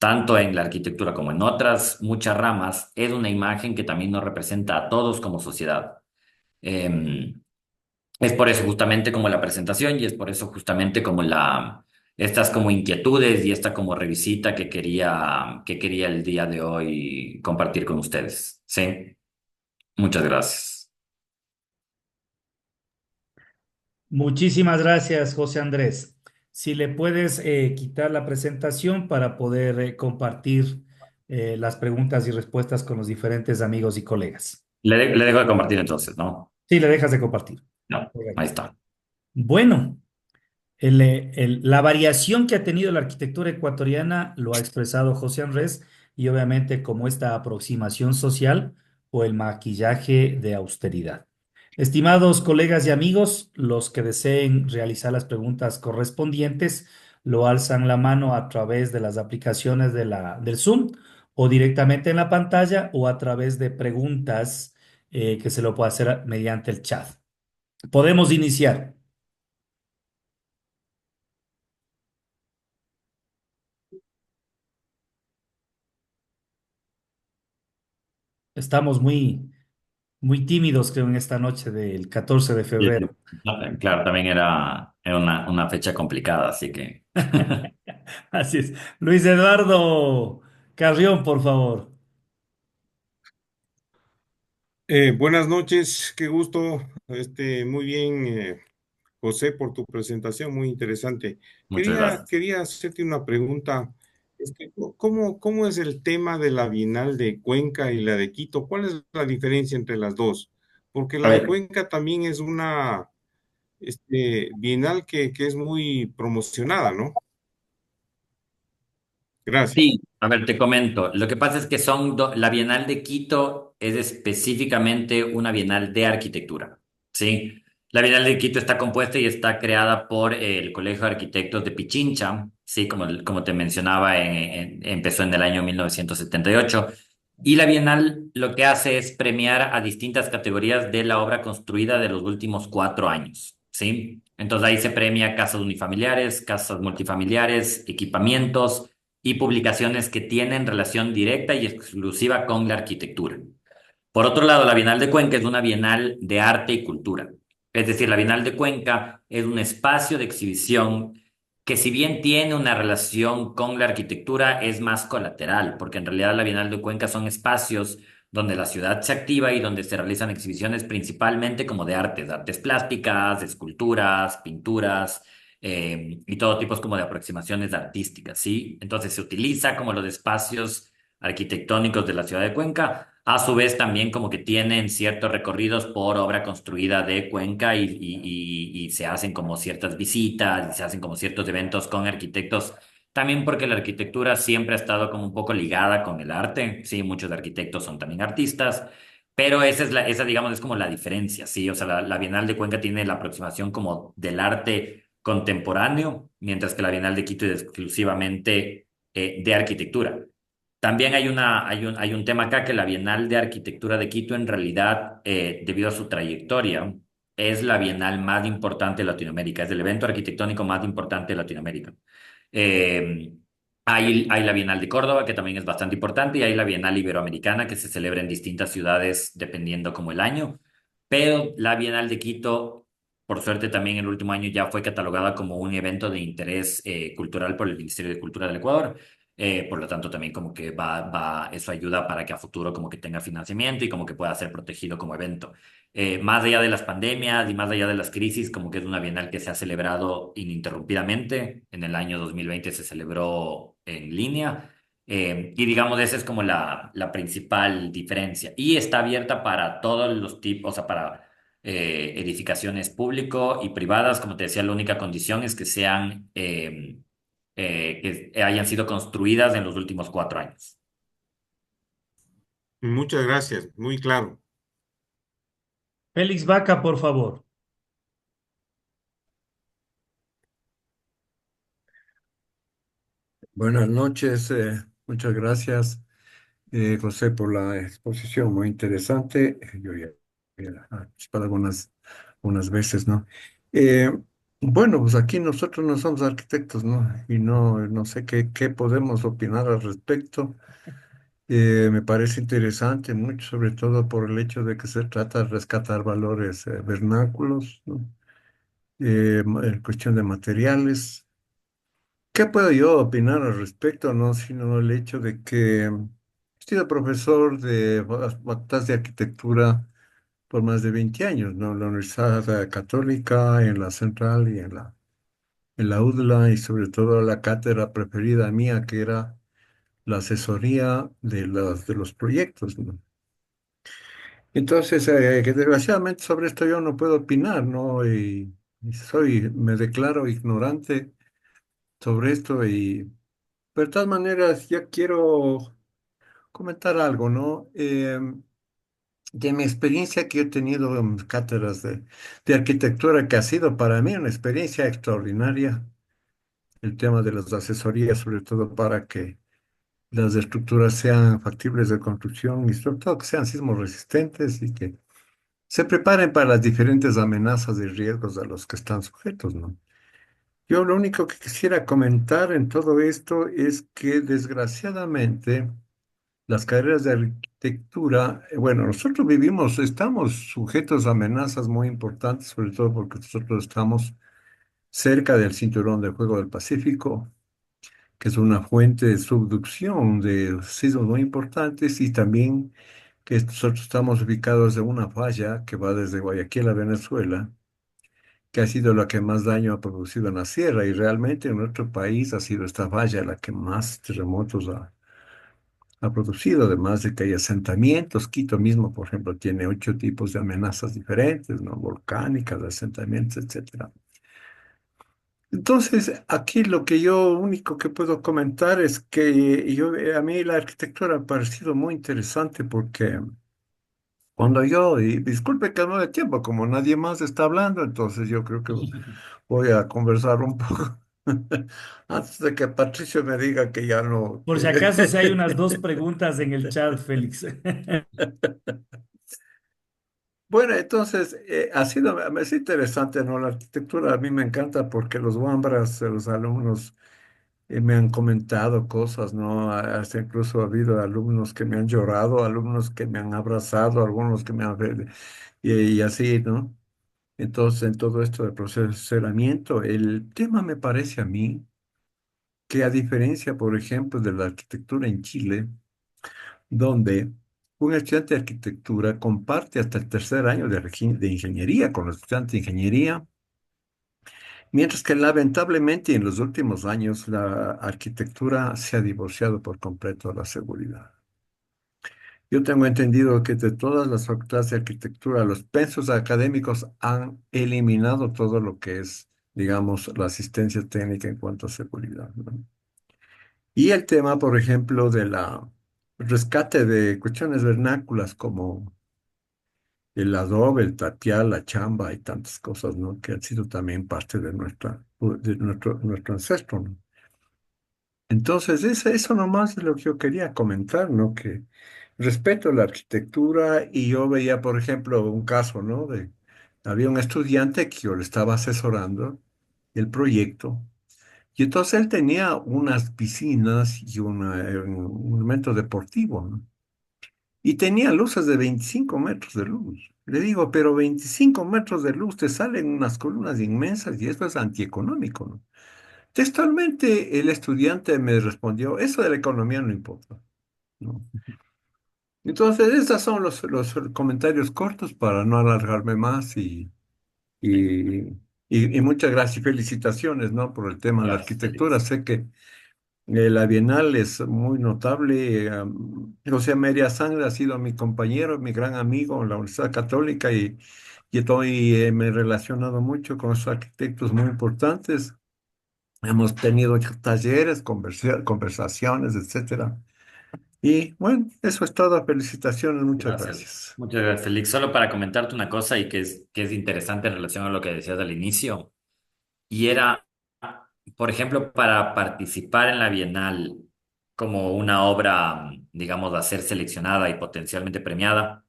S1: tanto en la arquitectura como en otras muchas ramas, es una imagen que también nos representa a todos como sociedad. Em, es por eso justamente como la presentación y es por eso justamente como estas como inquietudes y esta como revisita que quería el día de hoy compartir con ustedes. Sí, muchas gracias.
S2: Muchísimas gracias, José Andrés. Si le puedes quitar la presentación para poder compartir las preguntas y respuestas con los diferentes amigos y colegas.
S1: Le dejo de compartir entonces, ¿no?
S2: Sí, le dejas de compartir.
S1: No, ahí
S2: Correcto.
S1: está.
S2: Bueno. La variación que ha tenido la arquitectura ecuatoriana lo ha expresado José Andrés y obviamente como esta aproximación social o el maquillaje de austeridad. Estimados colegas y amigos, los que deseen realizar las preguntas correspondientes lo alzan la mano a través de las aplicaciones del Zoom o directamente en la pantalla o a través de preguntas que se lo puede hacer mediante el chat. Podemos iniciar. Estamos muy tímidos, creo, en esta noche del 14 de
S1: Sí,
S2: febrero.
S1: sí. No, claro, también era una fecha complicada, así que
S2: Así es. Luis Eduardo Carrión, por favor.
S3: Buenas noches, qué gusto. Muy bien, José, por tu presentación, muy interesante.
S1: muchas gracias.
S3: Quería hacerte una pregunta. ¿Cómo es el tema de la Bienal de Cuenca y la de Quito? ¿Cuál es la diferencia entre las dos? Porque
S1: A
S3: la de
S1: ver,
S3: Cuenca también es una Bienal que es muy promocionada, ¿no? Gracias.
S1: sí, a ver, te comento. Lo que pasa es que la Bienal de Quito es específicamente una Bienal de arquitectura, ¿sí? La Bienal de Quito está compuesta y está creada por el Colegio de Arquitectos de Pichincha, ¿sí? Como te mencionaba, empezó en el año 1978. Y la Bienal lo que hace es premiar a distintas categorías de la obra construida de los últimos 4 años, ¿sí? Entonces ahí se premia casas unifamiliares, casas multifamiliares, equipamientos y publicaciones que tienen relación directa y exclusiva con la arquitectura. Por otro lado, la Bienal de Cuenca es una bienal de arte y cultura. Es decir, la Bienal de Cuenca es un espacio de exhibición que si bien tiene una relación con la arquitectura, es más colateral, porque en realidad la Bienal de Cuenca son espacios donde la ciudad se activa y donde se realizan exhibiciones principalmente como de artes plásticas, esculturas, pinturas, y todo tipo como de aproximaciones artísticas, ¿sí? Entonces se utiliza como los espacios arquitectónicos de la ciudad de Cuenca. A su vez, también como que tienen ciertos recorridos por obra construida de Cuenca y se hacen como ciertas visitas y se hacen como ciertos eventos con arquitectos. También porque la arquitectura siempre ha estado como un poco ligada con el arte. Sí, muchos arquitectos son también artistas. Pero esa, digamos, es como la diferencia, ¿sí? O sea, la Bienal de Cuenca tiene la aproximación como del arte contemporáneo, mientras que la Bienal de Quito es exclusivamente de arquitectura. También hay un tema acá que la Bienal de Arquitectura de Quito en realidad, debido a su trayectoria, es la bienal más importante de Latinoamérica, es el evento arquitectónico más importante de Latinoamérica. Eh, hay la Bienal de Córdoba, que también es bastante importante, y hay la Bienal Iberoamericana, que se celebra en distintas ciudades dependiendo como el año. Pero la Bienal de Quito, por suerte, también el último año ya fue catalogada como un evento de interés cultural por el Ministerio de Cultura del Ecuador. Por lo tanto, también como que eso ayuda para que a futuro como que tenga financiamiento y como que pueda ser protegido como evento. Más allá de las pandemias y más allá de las crisis, como que es una bienal que se ha celebrado ininterrumpidamente. En el año 2020 se celebró en línea. Y digamos, esa es como la principal diferencia. Y está abierta para todos los tipos, o sea, para edificaciones público y privadas. Como te decía, la única condición es que que hayan sido construidas en los últimos 4 años.
S3: Muchas gracias, muy claro.
S2: Félix Vaca, por favor.
S4: Buenas noches, muchas gracias, José, por la exposición, muy interesante. Yo ya he participado algunas veces, ¿no? Bueno, pues aquí nosotros no somos arquitectos, ¿no? Y no sé qué podemos opinar al respecto. Me parece interesante mucho, sobre todo por el hecho de que se trata de rescatar valores vernáculos, ¿no? En cuestión de materiales. ¿Qué puedo yo opinar al respecto, no? Sino el hecho de que he sido profesor de facultades de arquitectura por más de 20 años, ¿no? En la Universidad Católica, en la Central y en la UDLA, y sobre todo la cátedra preferida mía, que era la asesoría de los proyectos, ¿no? Entonces, que desgraciadamente sobre esto yo no puedo opinar, ¿no? Me declaro ignorante sobre esto, pero de todas maneras ya quiero comentar algo, ¿no? De mi experiencia que he tenido en cátedras de arquitectura, que ha sido para mí una experiencia extraordinaria, el tema de las asesorías, sobre todo para que las estructuras sean factibles de construcción y sobre todo que sean sismo resistentes y que se preparen para las diferentes amenazas y riesgos a los que están sujetos, ¿no? Yo lo único que quisiera comentar en todo esto es que desgraciadamente las carreras de arquitectura, bueno, nosotros estamos sujetos a amenazas muy importantes, sobre todo porque nosotros estamos cerca del cinturón de fuego del Pacífico, que es una fuente de subducción de sismos muy importantes, y también que nosotros estamos ubicados en una falla que va desde Guayaquil a Venezuela, que ha sido la que más daño ha producido en la sierra, y realmente en nuestro país ha sido esta falla la que más terremotos ha producido, además de que hay asentamientos. Quito mismo, por ejemplo, tiene 8 tipos de amenazas diferentes, ¿no? Volcánicas, de asentamientos, etcétera. Entonces, aquí lo que yo único que puedo comentar es que a mí la arquitectura ha parecido muy interesante porque y disculpe que no de tiempo, como nadie más está hablando, entonces yo creo que voy a conversar un poco antes de que Patricio me diga que ya no.
S2: Por si acaso, si hay unas dos preguntas en el chat, Félix.
S4: Bueno, entonces es interesante, ¿no? La arquitectura a mí me encanta porque los Wambras, los alumnos, me han comentado cosas, ¿no? Hasta incluso ha habido alumnos que me han llorado, alumnos que me han abrazado, algunos que me han... y así, ¿no? Entonces, en todo esto del procesamiento, el tema me parece a mí que, a diferencia, por ejemplo, de la arquitectura en Chile, donde un estudiante de arquitectura comparte hasta el tercer año de ingeniería con los estudiantes de ingeniería, mientras que lamentablemente en los últimos años la arquitectura se ha divorciado por completo de la seguridad. Yo tengo entendido que de todas las facultades de arquitectura, los pensos académicos han eliminado todo lo que es, digamos, la asistencia técnica en cuanto a seguridad, ¿no? Y el tema, por ejemplo, de la rescate de cuestiones vernáculas como el adobe, el tapial, la chamba y tantas cosas, ¿no? Que han sido también parte de nuestro ancestro, ¿no? Entonces, eso nomás es lo que yo quería comentar, ¿no? Que respeto la arquitectura, y yo veía, por ejemplo, un caso, ¿no? Había un estudiante que yo le estaba asesorando el proyecto, y entonces él tenía unas piscinas y un elemento deportivo, ¿no? Y tenía luces de 25 metros de luz. Le digo, pero 25 metros de luz te salen unas columnas inmensas y eso es antieconómico, ¿no? Textualmente el estudiante me respondió, eso de la economía no importa, ¿no? Entonces, estos son los comentarios cortos para no alargarme más, y, y muchas gracias y felicitaciones, ¿no? Por el tema de la
S1: Gracias,
S4: arquitectura.
S1: Félix.
S4: Sé que la Bienal es muy notable. José María Sangre ha sido mi compañero, mi gran amigo en la Universidad Católica, me he relacionado mucho con esos arquitectos muy importantes. Hemos tenido talleres, conversaciones, etcétera. Y bueno, eso es todo. Felicitaciones, muchas
S1: Gracias.
S4: gracias.
S1: Muchas gracias, Félix. Solo para comentarte una cosa y que es interesante en relación a lo que decías al inicio, y era, por ejemplo, para participar en la Bienal como una obra, digamos, a ser seleccionada y potencialmente premiada,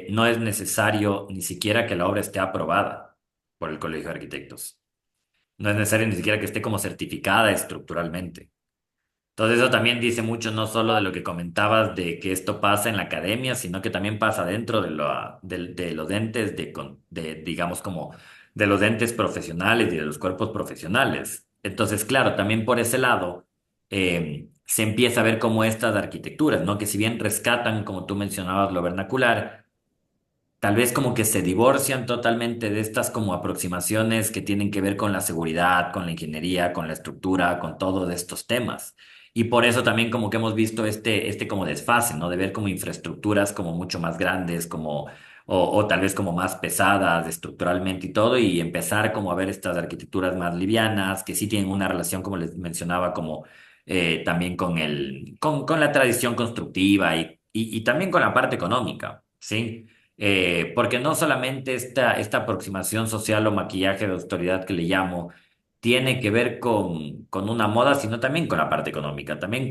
S1: no es necesario ni siquiera que la obra esté aprobada por el Colegio de Arquitectos. No es necesario ni siquiera que esté como certificada estructuralmente. Entonces eso también dice mucho no solo de lo que comentabas de que esto pasa en la academia, sino que también pasa dentro de los entes digamos como de los entes profesionales y de los cuerpos profesionales. Entonces, claro, también por ese lado se empieza a ver como estas arquitecturas, ¿no? Que si bien rescatan, como tú mencionabas, lo vernacular, tal vez como que se divorcian totalmente de estas como aproximaciones que tienen que ver con la seguridad, con la ingeniería, con la estructura, con todos estos temas. Y por eso también como que hemos visto este como desfase, ¿no? De ver como infraestructuras como mucho más grandes, o tal vez como más pesadas estructuralmente y todo, y empezar como a ver estas arquitecturas más livianas, que sí tienen una relación, como les mencionaba, como también con la tradición constructiva y también con la parte económica, ¿sí? Porque no solamente esta aproximación social o maquillaje de autoridad que le llamo tiene que ver con una moda, sino también con la parte económica, también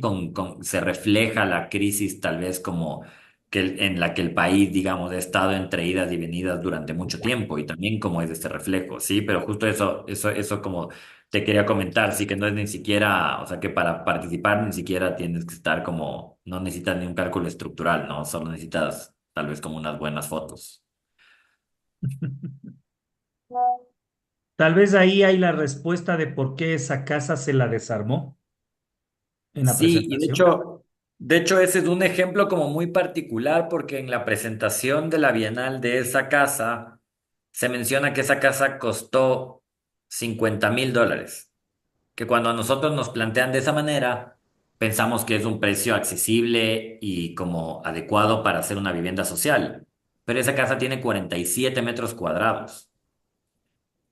S1: se refleja la crisis tal vez como en la que el país, digamos, ha estado entre idas y venidas durante mucho tiempo y también como es este reflejo, ¿sí? Pero justo eso como te quería comentar, sí que no es ni siquiera, o sea que para participar ni siquiera tienes que estar como, no necesitas ni un cálculo estructural, ¿no? Solo necesitas tal vez como unas buenas fotos.
S2: Tal vez ahí hay la respuesta de por qué esa casa se la desarmó en la
S1: Sí, y
S2: presentación.
S1: de hecho ese es un ejemplo como muy particular porque en la presentación de la Bienal de esa casa se menciona que esa casa costó $50,000, que cuando a nosotros nos plantean de esa manera, pensamos que es un precio accesible y como adecuado para hacer una vivienda social, pero esa casa tiene 47 metros cuadrados.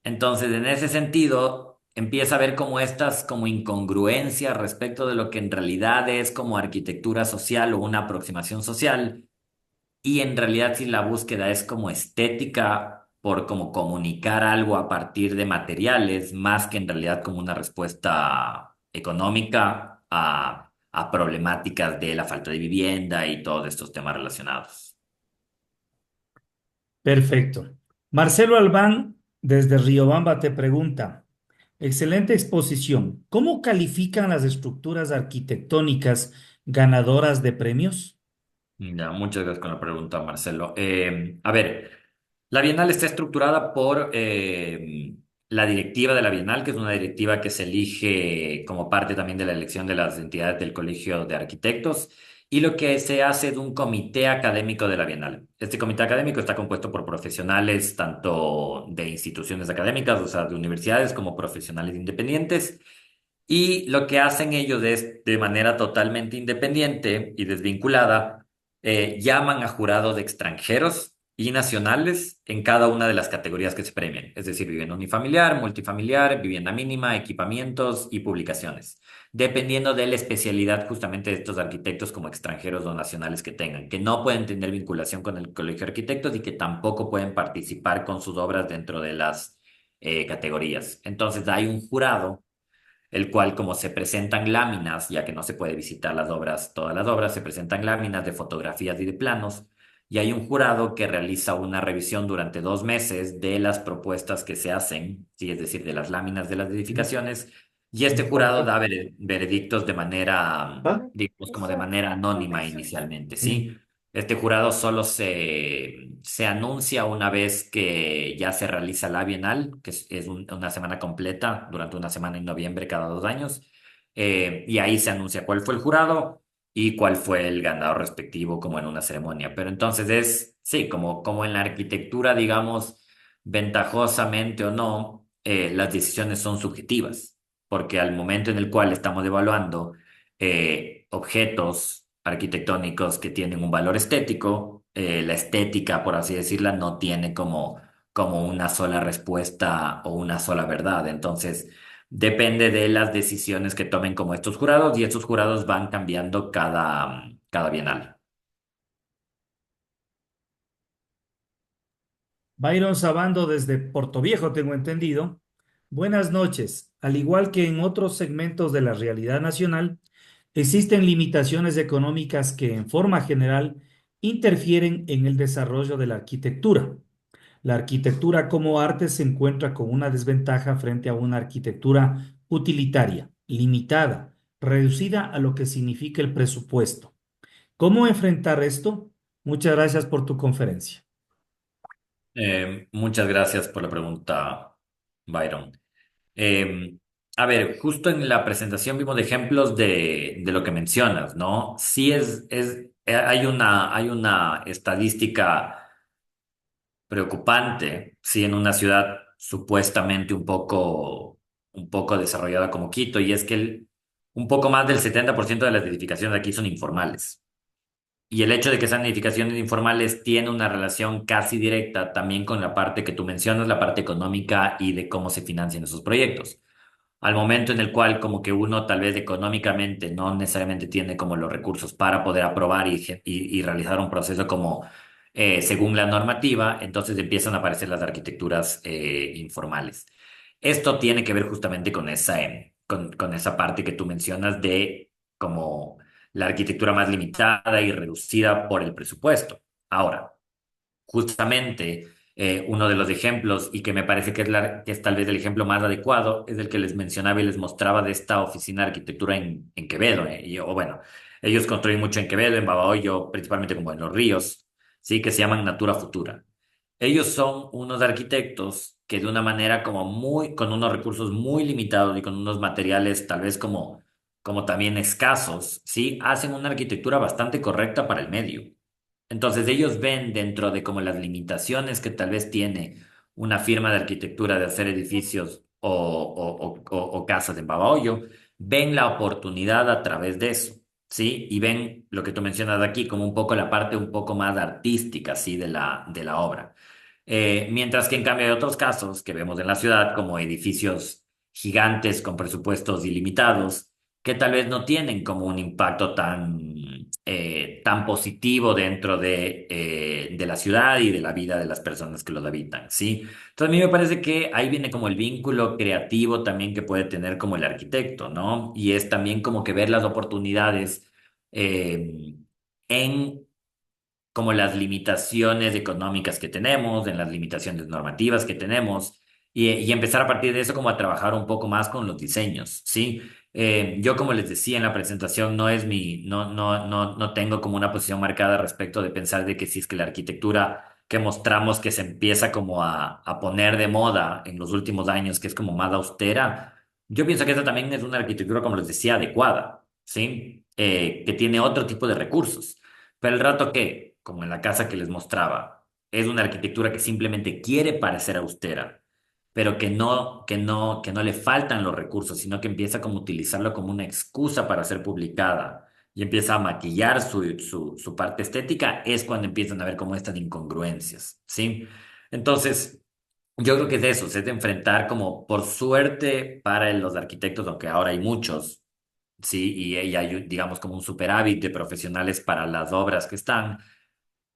S1: Entonces, en ese sentido, empieza a ver como estas como incongruencias respecto de lo que en realidad es como arquitectura social o una aproximación social, y en realidad si la búsqueda es como estética por como comunicar algo a partir de materiales, más que en realidad como una respuesta económica a problemáticas de la falta de vivienda y todos estos temas relacionados.
S2: Perfecto. Marcelo Albán, desde Riobamba, te pregunta, excelente exposición. ¿Cómo califican las estructuras arquitectónicas ganadoras de premios?
S1: Ya, muchas gracias con la pregunta, Marcelo. A ver, la Bienal está estructurada por la directiva de la Bienal, que es una directiva que se elige como parte también de la elección de las entidades del Colegio de Arquitectos, y lo que se hace es un comité académico de la Bienal. Este comité académico está compuesto por profesionales tanto de instituciones académicas, o sea, de universidades, como profesionales independientes. Y lo que hacen ellos es, de manera totalmente independiente y desvinculada, llaman a jurados extranjeros y nacionales en cada una de las categorías que se premian, es decir, vivienda unifamiliar, multifamiliar, vivienda mínima, equipamientos y publicaciones, dependiendo de la especialidad justamente de estos arquitectos como extranjeros o nacionales que tengan, que no pueden tener vinculación con el Colegio de Arquitectos y que tampoco pueden participar con sus obras dentro de las categorías. Entonces hay un jurado el cual como se presentan láminas, ya que no se puede visitar las obras, todas las obras, se presentan láminas de fotografías y de planos, y hay un jurado que realiza una revisión durante 2 meses de las propuestas que se hacen, sí, es decir, de las láminas de las edificaciones, y este jurado da veredictos de manera,
S4: ¿Ah?
S1: digamos, como de manera anónima inicialmente, ¿sí? Este jurado solo se anuncia una vez que ya se realiza la Bienal, que es una semana completa, durante una semana en noviembre cada 2 años, y ahí se anuncia cuál fue el jurado y cuál fue el ganador respectivo como en una ceremonia. Pero entonces sí, como en la arquitectura, digamos, ventajosamente o no, las decisiones son subjetivas, porque al momento en el cual estamos evaluando objetos arquitectónicos que tienen un valor estético, la estética, por así decirla, no tiene como una sola respuesta o una sola verdad. Entonces, depende de las decisiones que tomen como estos jurados, y estos jurados van cambiando cada bienal.
S2: Byron Sabando desde Portoviejo, tengo entendido. Buenas noches. Al igual que en otros segmentos de la realidad nacional, existen limitaciones económicas que en forma general interfieren en el desarrollo de la arquitectura. La arquitectura como arte se encuentra con una desventaja frente a una arquitectura utilitaria, limitada, reducida a lo que significa el presupuesto. ¿Cómo enfrentar esto? Muchas gracias por tu conferencia.
S1: Muchas gracias por la pregunta, Byron. Eh, a ver, justo en la presentación vimos ejemplos de lo que mencionas, ¿no? Sí hay una estadística preocupante, sí, en una ciudad supuestamente un poco desarrollada como Quito, y es que un poco más del 70% de las edificaciones aquí son informales. Y el hecho de que sean edificaciones informales tiene una relación casi directa también con la parte que tú mencionas, la parte económica y de cómo se financian esos proyectos. Al momento en el cual como que uno tal vez económicamente no necesariamente tiene como los recursos para poder aprobar y realizar un proceso como según la normativa, entonces empiezan a aparecer las arquitecturas informales. Esto tiene que ver justamente con con esa parte que tú mencionas de como la arquitectura más limitada y reducida por el presupuesto. Ahora, justamente uno de los ejemplos, y que me parece que que es tal vez el ejemplo más adecuado, es el que les mencionaba y les mostraba de esta oficina de arquitectura en Quevedo. O bueno, ellos construyen mucho en Quevedo, en Babahoyo, principalmente como en Los Ríos, sí, que se llaman Natura Futura. Ellos son unos arquitectos que de una manera como con unos recursos muy limitados y con unos materiales tal vez como también escasos, sí, hacen una arquitectura bastante correcta para el medio. Entonces ellos ven dentro de como las limitaciones que tal vez tiene una firma de arquitectura de hacer edificios o casas en Babahoyo, ven la oportunidad a través de eso, ¿sí? Y ven lo que tú mencionas aquí como un poco la parte un poco más artística, ¿sí? De la obra. Mientras que en cambio hay otros casos que vemos en la ciudad como edificios gigantes con presupuestos ilimitados que tal vez no tienen como un impacto tan positivo dentro de la ciudad y de la vida de las personas que los habitan, ¿sí? Entonces a mí me parece que ahí viene como el vínculo creativo también que puede tener como el arquitecto, ¿no? Y es también como que ver las oportunidades en como las limitaciones económicas que tenemos, en las limitaciones normativas que tenemos, y empezar a partir de eso como a trabajar un poco más con los diseños, ¿sí? Yo como les decía en la presentación, no tengo como una posición marcada respecto de pensar de que si es que la arquitectura que mostramos que se empieza como a poner de moda en los últimos años, que es como más austera, yo pienso que esa también es una arquitectura, como les decía, adecuada, ¿sí? Que tiene otro tipo de recursos. Pero el rato que, como en la casa que les mostraba, es una arquitectura que simplemente quiere parecer austera, pero que no le faltan los recursos, sino que empieza como a utilizarlo como una excusa para ser publicada y empieza a maquillar su parte estética, es cuando empiezan a ver como estas incongruencias, ¿sí? Entonces, yo creo que es eso, es de enfrentar como, por suerte para los arquitectos, aunque ahora hay muchos, sí, y hay, digamos, como un superávit de profesionales para las obras que están,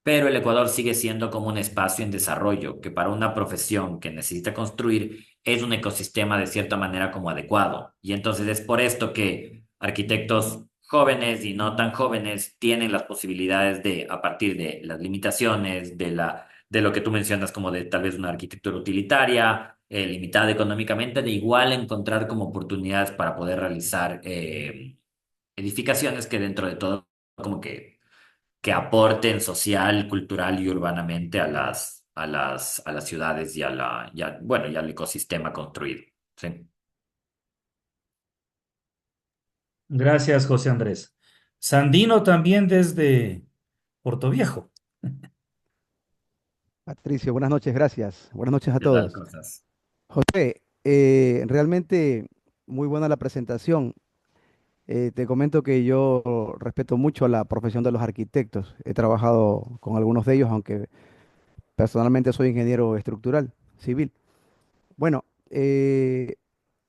S1: pero el Ecuador sigue siendo como un espacio en desarrollo, que para una profesión que necesita construir es un ecosistema de cierta manera como adecuado. Y entonces es por esto que arquitectos jóvenes y no tan jóvenes tienen las posibilidades de, a partir de las limitaciones, de lo que tú mencionas como de tal vez una arquitectura utilitaria, limitada económicamente, de igual encontrar como oportunidades para poder realizar edificaciones que dentro de todo como que aporten social, cultural y urbanamente a a las ciudades bueno, y al ecosistema construido. Sí.
S2: Gracias, José Andrés. Sandino también desde Portoviejo.
S5: Patricio, buenas noches, gracias. Buenas noches a
S1: ¿Qué tal
S5: todos.
S1: cosas?
S5: José, realmente muy buena la presentación. Te comento que yo respeto mucho la profesión de los arquitectos. He trabajado con algunos de ellos, aunque personalmente soy ingeniero estructural, civil. Bueno,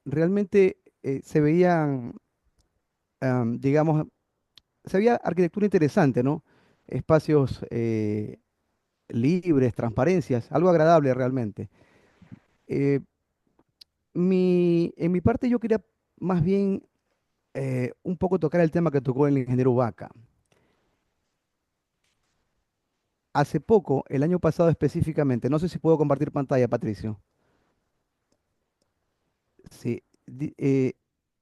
S5: realmente se veían, digamos, se veía arquitectura interesante, ¿no? Espacios libres, transparencias, algo agradable realmente. Eh, en mi parte yo quería más bien un poco tocar el tema que tocó el ingeniero Vaca. hace poco, el año pasado específicamente, no sé si puedo compartir pantalla, Patricio. Sí,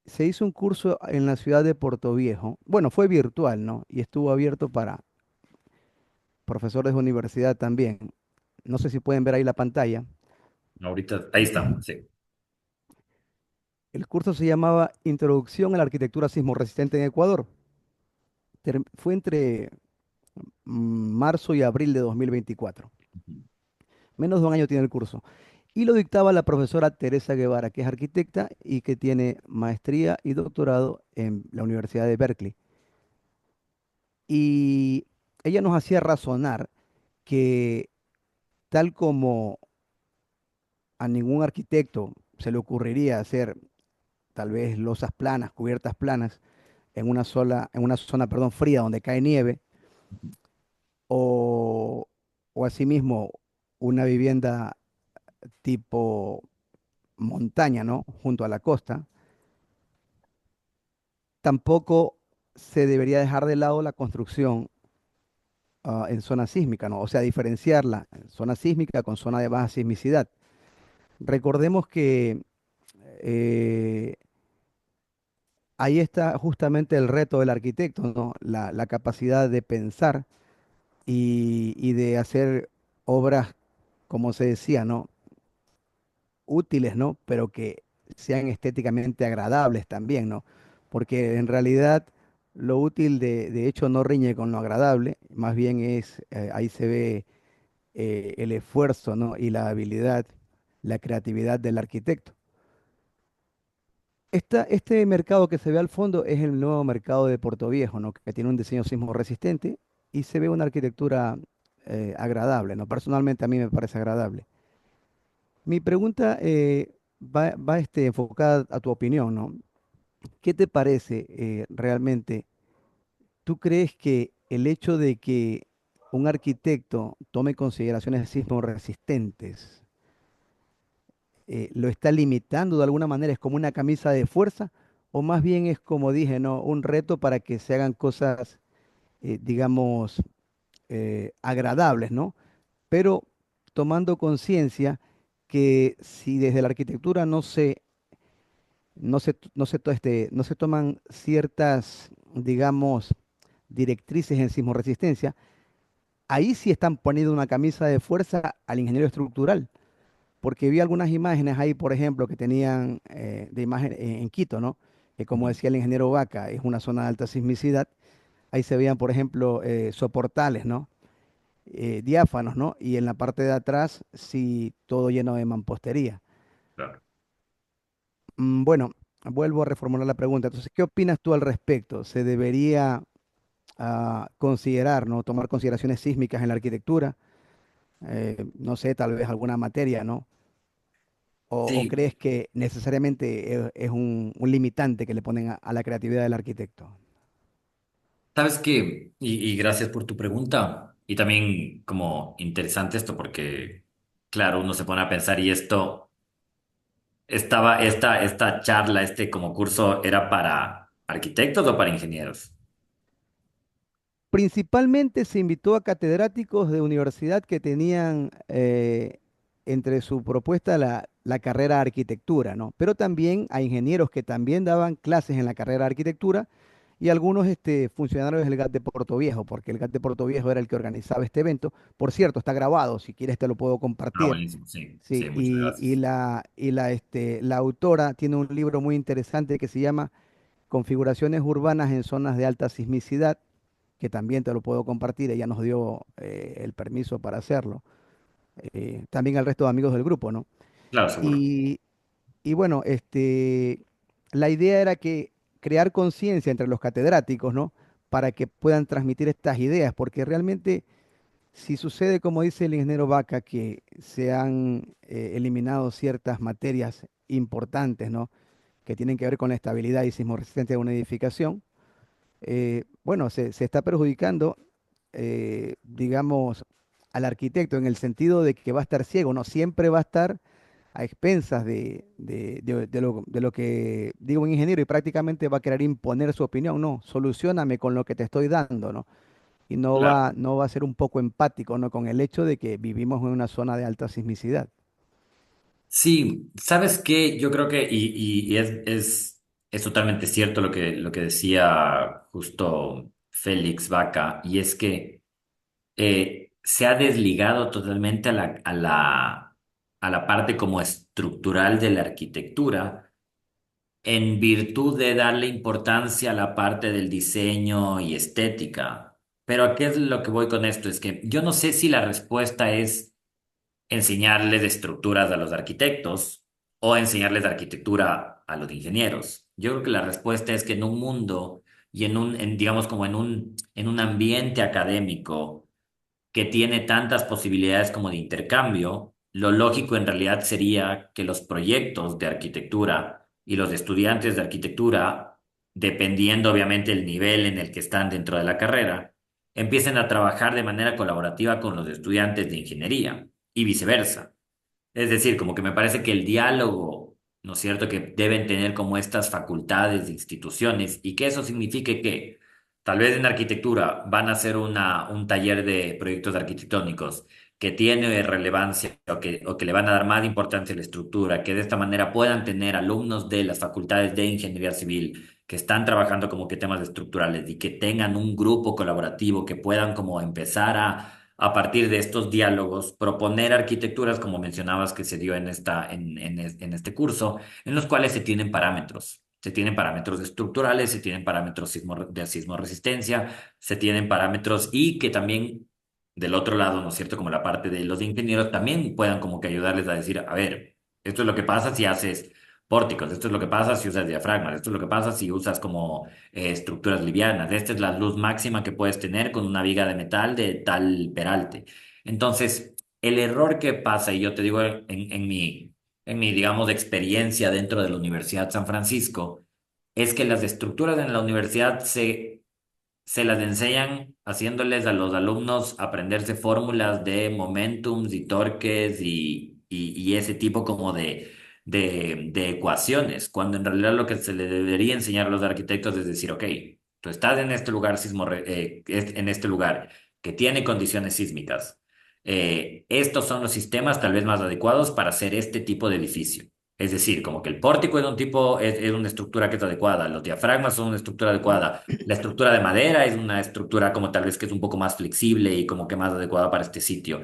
S5: se hizo un curso en la ciudad de Puerto Viejo. Bueno, fue virtual, ¿no? Y estuvo abierto para profesores de universidad también. No sé si pueden ver ahí la pantalla.
S1: Ahorita, ahí está, sí.
S5: El curso se llamaba Introducción a la Arquitectura Sismo Resistente en Ecuador. Fue entre marzo y abril de 2024.
S1: Ujú.
S5: Menos de un año tiene el curso. Y lo dictaba la profesora Teresa Guevara, que es arquitecta y que tiene maestría y doctorado en la Universidad de Berkeley. Y ella nos hacía razonar que tal como a ningún arquitecto se le ocurriría hacer tal vez losas planas, cubiertas planas en una zona, perdón, fría donde cae nieve, o, o asimismo una vivienda tipo montaña, ¿no? Junto a la costa, tampoco se debería dejar de lado la construcción en zona sísmica, ¿no? O sea, diferenciarla en zona sísmica con zona de baja sismicidad. Recordemos que eh, ahí está justamente el reto del arquitecto, ¿no? La capacidad de pensar y de hacer obras, como se decía, ¿no? Útiles, ¿no? Pero que sean estéticamente agradables también, ¿no? Porque en realidad lo útil de hecho no riñe con lo agradable, más bien es, ahí se ve el esfuerzo, ¿no? Y la habilidad, la creatividad del arquitecto. Este mercado que se ve al fondo es el nuevo mercado de Puerto Viejo, ¿no? Que tiene un diseño sismo resistente y se ve una arquitectura agradable, ¿no? Personalmente a mí me parece agradable. Mi pregunta va enfocada a tu opinión, ¿no? ¿Qué te parece realmente? ¿Tú crees que el hecho de que un arquitecto tome consideraciones sismo resistentes lo está limitando de alguna manera? ¿Es como una camisa de fuerza? ¿O más bien es, como dije, ¿no? Un reto para que se hagan cosas, digamos, agradables, ¿no? Pero tomando conciencia que si desde la arquitectura no se toman ciertas, digamos, directrices en sismoresistencia, ahí sí están poniendo una camisa de fuerza al ingeniero estructural. Porque vi algunas imágenes ahí, por ejemplo, que tenían de imagen en Quito, ¿no? Que como
S1: Ujú.
S5: decía el ingeniero Vaca, es una zona de alta sismicidad. Ahí se veían, por ejemplo, soportales, ¿no? Diáfanos, ¿no? Y en la parte de atrás, sí, todo lleno de mampostería.
S1: Claro.
S5: Bueno, vuelvo a reformular la pregunta. Entonces, ¿qué opinas tú al respecto? ¿Se debería considerar, ¿no? Tomar consideraciones sísmicas en la arquitectura? No sé, tal vez alguna materia, ¿no? O
S1: Sí,
S5: crees que necesariamente es un limitante que le ponen a la creatividad del arquitecto?
S1: sabes que, y gracias por tu pregunta, y también como interesante esto porque, claro, uno se pone a pensar y esta charla, este como curso, ¿era para arquitectos o para ingenieros?
S5: Principalmente se invitó a catedráticos de universidad que tenían entre su propuesta la carrera de arquitectura, ¿no? Pero también a ingenieros que también daban clases en la carrera de arquitectura y algunos funcionarios del GAT de Portoviejo, porque el GAT de Portoviejo era el que organizaba este evento. Por cierto, está grabado, si quieres te lo puedo
S1: Ah,
S5: compartir.
S1: buenísimo, sí,
S5: Sí,
S1: sí, muchas gracias.
S5: la autora tiene un libro muy interesante que se llama Configuraciones urbanas en zonas de alta sismicidad, que también te lo puedo compartir. Ella nos dio el permiso para hacerlo. También al resto de amigos del grupo, ¿no?
S1: Claro, seguro.
S5: Y, y bueno, la idea era que crear conciencia entre los catedráticos, ¿no? Para que puedan transmitir estas ideas, porque realmente si sucede, como dice el ingeniero Vaca, que se han eliminado ciertas materias importantes, ¿no? Que tienen que ver con la estabilidad y sismoresistencia de una edificación, bueno, se está perjudicando, digamos, al arquitecto en el sentido de que va a estar ciego, ¿no? Siempre va a estar a expensas de lo que diga un ingeniero y prácticamente va a querer imponer su opinión. No, solucioname con lo que te estoy dando, ¿no? y
S3: Claro.
S5: no va a ser un poco empático, ¿no? Con el hecho de que vivimos en una zona de alta sismicidad.
S1: Sí, ¿sabes qué? Yo creo que, y es totalmente cierto lo que decía justo Félix Vaca, y es que se ha desligado totalmente a la parte como estructural de la arquitectura en virtud de darle importancia a la parte del diseño y estética. Pero ¿a qué es lo que voy con esto? Es que yo no sé si la respuesta es enseñarles de estructuras a los arquitectos o enseñarles de arquitectura a los ingenieros. Yo creo que la respuesta es que en un mundo y digamos como en un ambiente académico que tiene tantas posibilidades como de intercambio, lo lógico en realidad sería que los proyectos de arquitectura y los estudiantes de arquitectura, dependiendo obviamente el nivel en el que están dentro de la carrera, empiecen a trabajar de manera colaborativa con los estudiantes de ingeniería y viceversa. Es decir, como que me parece que el diálogo, ¿no es cierto?, que deben tener como estas facultades de instituciones y que eso signifique que tal vez en arquitectura van a hacer un taller de proyectos arquitectónicos que tiene relevancia o que le van a dar más importancia a la estructura, que de esta manera puedan tener alumnos de las facultades de ingeniería civil que están trabajando como que temas estructurales y que tengan un grupo colaborativo que puedan como empezar a partir de estos diálogos, proponer arquitecturas, como mencionabas que se dio en este curso, en los cuales se tienen parámetros. Se tienen parámetros estructurales, se tienen parámetros de sismoresistencia, se tienen parámetros y que también del otro lado, ¿no es cierto? Como la parte de los ingenieros también puedan como que ayudarles a decir, a ver, esto es lo que pasa si haces pórticos, esto es lo que pasa si usas diafragmas, esto es lo que pasa si usas como estructuras livianas. Esta es la luz máxima que puedes tener con una viga de metal de tal peralte. Entonces, el error que pasa, y yo te digo en mi, digamos, experiencia dentro de la Universidad San Francisco, es que las estructuras en la universidad se las enseñan haciéndoles a los alumnos aprenderse fórmulas de momentums y torques y ese tipo como de ecuaciones, cuando en realidad lo que se le debería enseñar a los arquitectos es decir, ok, tú estás en este lugar en este lugar que tiene condiciones sísmicas. Estos son los sistemas tal vez más adecuados para hacer este tipo de edificio. Es decir, como que el pórtico es una estructura que es adecuada, los diafragmas son una estructura adecuada, la estructura de madera es una estructura como tal vez que es un poco más flexible y como que más adecuada para este sitio.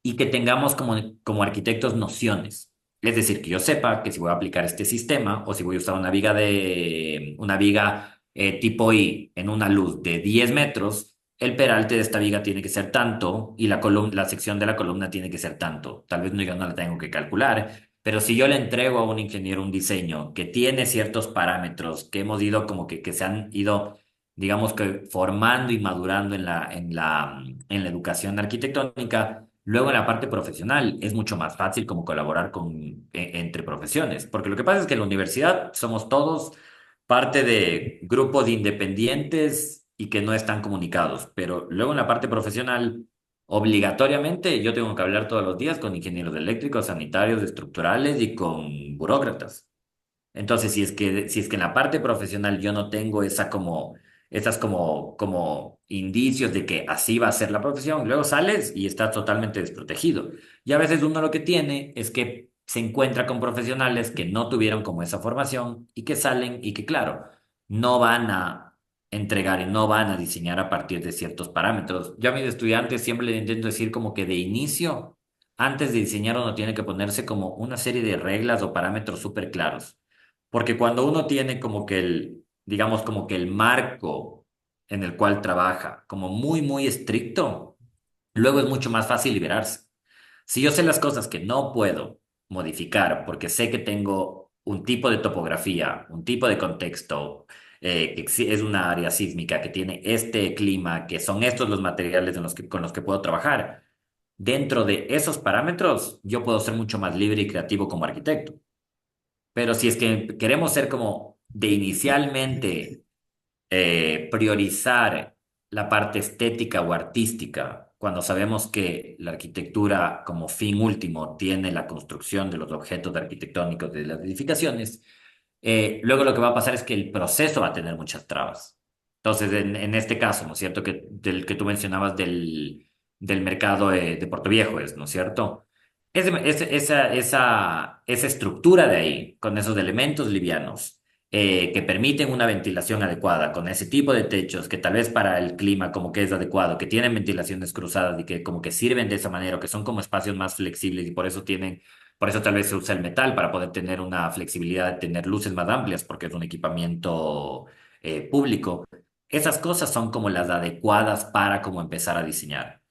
S1: Y que tengamos como arquitectos nociones. Es decir, que yo sepa que si voy a aplicar este sistema o si voy a usar una viga tipo I en una luz de 10 metros, el peralte de esta viga tiene que ser tanto y la sección de la columna tiene que ser tanto. Tal vez no, yo no la tengo que calcular, pero si yo le entrego a un ingeniero un diseño que tiene ciertos parámetros que hemos ido como que se han ido, digamos que formando y madurando en la educación arquitectónica, luego en la parte profesional es mucho más fácil como colaborar entre profesiones, porque lo que pasa es que en la universidad somos todos parte de grupos independientes y que no están comunicados, pero luego en la parte profesional obligatoriamente yo tengo que hablar todos los días con ingenieros eléctricos, sanitarios, estructurales y con burócratas. Entonces, si es que en la parte profesional yo no tengo esas como indicios de que así va a ser la profesión, luego sales y estás totalmente desprotegido. Y a veces uno lo que tiene es que se encuentra con profesionales que no tuvieron como esa formación y que salen y que, claro, no van a entregar y no van a diseñar a partir de ciertos parámetros. Yo a mis estudiantes siempre les intento decir como que de inicio, antes de diseñar uno tiene que ponerse como una serie de reglas o parámetros súper claros. Porque cuando uno tiene como que digamos como que el marco en el cual trabaja como muy, muy estricto, luego es mucho más fácil liberarse. Si yo sé las cosas que no puedo modificar porque sé que tengo un tipo de topografía, un tipo de contexto, es una área sísmica que tiene este clima, que son estos los materiales con los que puedo trabajar, dentro de esos parámetros, yo puedo ser mucho más libre y creativo como arquitecto. Pero si es que queremos ser como de inicialmente priorizar la parte estética o artística, cuando sabemos que la arquitectura como fin último tiene la construcción de los objetos arquitectónicos de las edificaciones, luego lo que va a pasar es que el proceso va a tener muchas trabas. Entonces, en este caso, ¿no es cierto? Que, del que tú mencionabas del mercado de Puerto Viejo, ¿no es cierto? Esa estructura de ahí, con esos elementos livianos, que permiten una ventilación adecuada, con ese tipo de techos que tal vez para el clima como que es adecuado, que tienen ventilaciones cruzadas y que como que sirven de esa manera, o que son como espacios más flexibles y por eso tal vez se usa el metal para poder tener una flexibilidad, tener luces más amplias, porque es un equipamiento público. Esas cosas son como las adecuadas para como empezar a diseñar.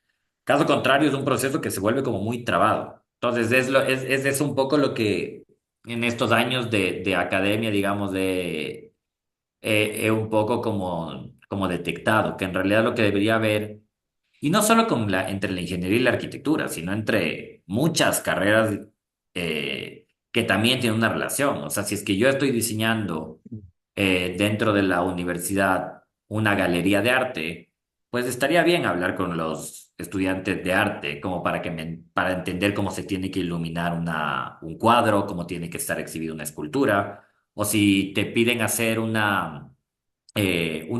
S1: Caso contrario, es un proceso que se vuelve como muy trabado. Entonces, es un poco lo que en estos años de academia, digamos, he un poco como detectado, que en realidad lo que debería haber, y no solo entre la ingeniería y la arquitectura, sino entre muchas carreras que también tienen una relación. O sea, si es que yo estoy diseñando dentro de la universidad una galería de arte, pues estaría bien hablar con los estudiantes de arte, como para entender cómo se tiene que iluminar un cuadro, cómo tiene que estar exhibida una escultura, o si te piden hacer un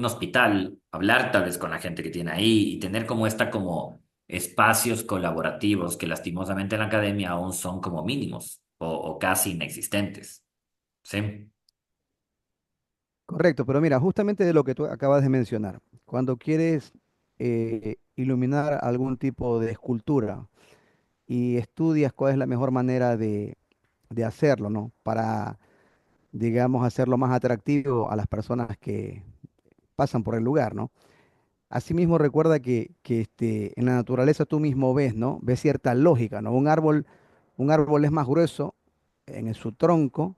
S1: hospital, hablar tal vez con la gente que tiene ahí y tener como espacios colaborativos que lastimosamente en la academia aún son como mínimos o casi inexistentes. ¿Sí?
S5: Correcto, pero mira, justamente de lo que tú acabas de mencionar, cuando quieres iluminar algún tipo de escultura y estudias cuál es la mejor manera de hacerlo, ¿no? Para, digamos, hacerlo más atractivo a las personas que pasan por el lugar, ¿no? Asimismo, recuerda en la naturaleza tú mismo ves, ¿no? Ves cierta lógica, ¿no? Un árbol es más grueso su tronco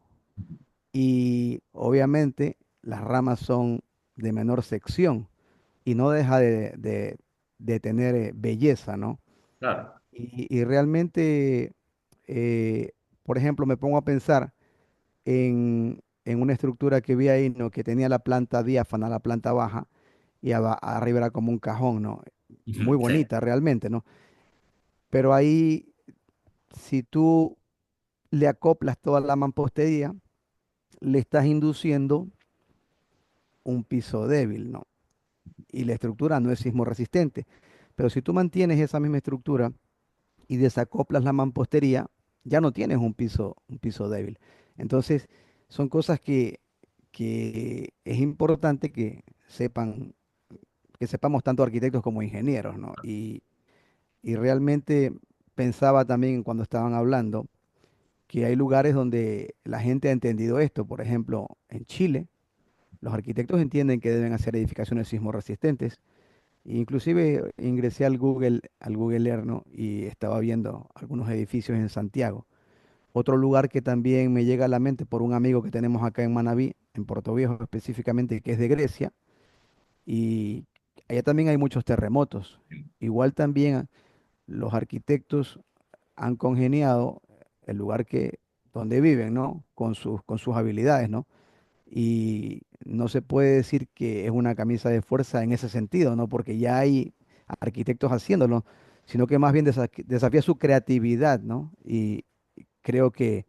S5: y obviamente las ramas son de menor sección y no deja de tener belleza, ¿no?
S1: Claro.
S5: Y realmente, eh, por ejemplo, me pongo a pensar en una estructura que vi ahí, ¿no? Que tenía la planta diáfana, la planta baja, y arriba era como un cajón, ¿no? Muy
S1: Ujú, sí.
S5: bonita realmente, ¿no? Pero ahí, si tú le acoplas toda la mampostería, le estás induciendo un piso débil, ¿no? Y la estructura no es sismo resistente. Pero si tú mantienes esa misma estructura y desacoplas la mampostería, ya no tienes un piso débil. Entonces, son cosas que es importante que sepamos tanto arquitectos como ingenieros, ¿no? Y realmente pensaba también cuando estaban hablando que hay lugares donde la gente ha entendido esto. Por ejemplo, en Chile, los arquitectos entienden que deben hacer edificaciones sismo resistentes. Inclusive ingresé al Google Earth, ¿no? Y estaba viendo algunos edificios en Santiago. Otro lugar que también me llega a la mente por un amigo que tenemos acá en Manabí, en Puerto Viejo específicamente, que es de Grecia, y allá también hay muchos terremotos. Igual también los arquitectos han congeniado el lugar donde viven, ¿no? Con sus habilidades, ¿no? Y no se puede decir que es una camisa de fuerza en ese sentido, ¿no? Porque ya hay arquitectos haciéndolo, sino que más bien desafía su creatividad, ¿no? Y creo que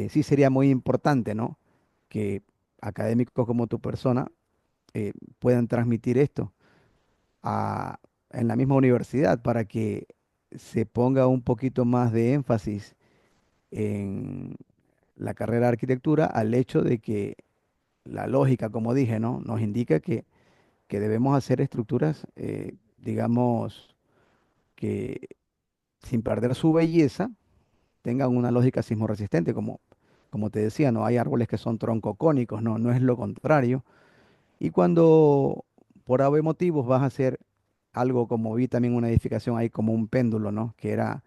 S5: sí sería muy importante, ¿no? Que académicos como tu persona puedan transmitir esto a- en la misma universidad para que se ponga un poquito más de énfasis en la carrera de arquitectura al hecho de que la lógica, como dije, ¿no? Nos indica que debemos hacer estructuras, digamos, que sin perder su belleza, tengan una lógica sismo resistente, como te decía, no hay árboles que son troncocónicos, no, no es lo contrario. Y cuando por ave motivos vas a hacer algo como vi también una edificación ahí como un péndulo, ¿no? Que era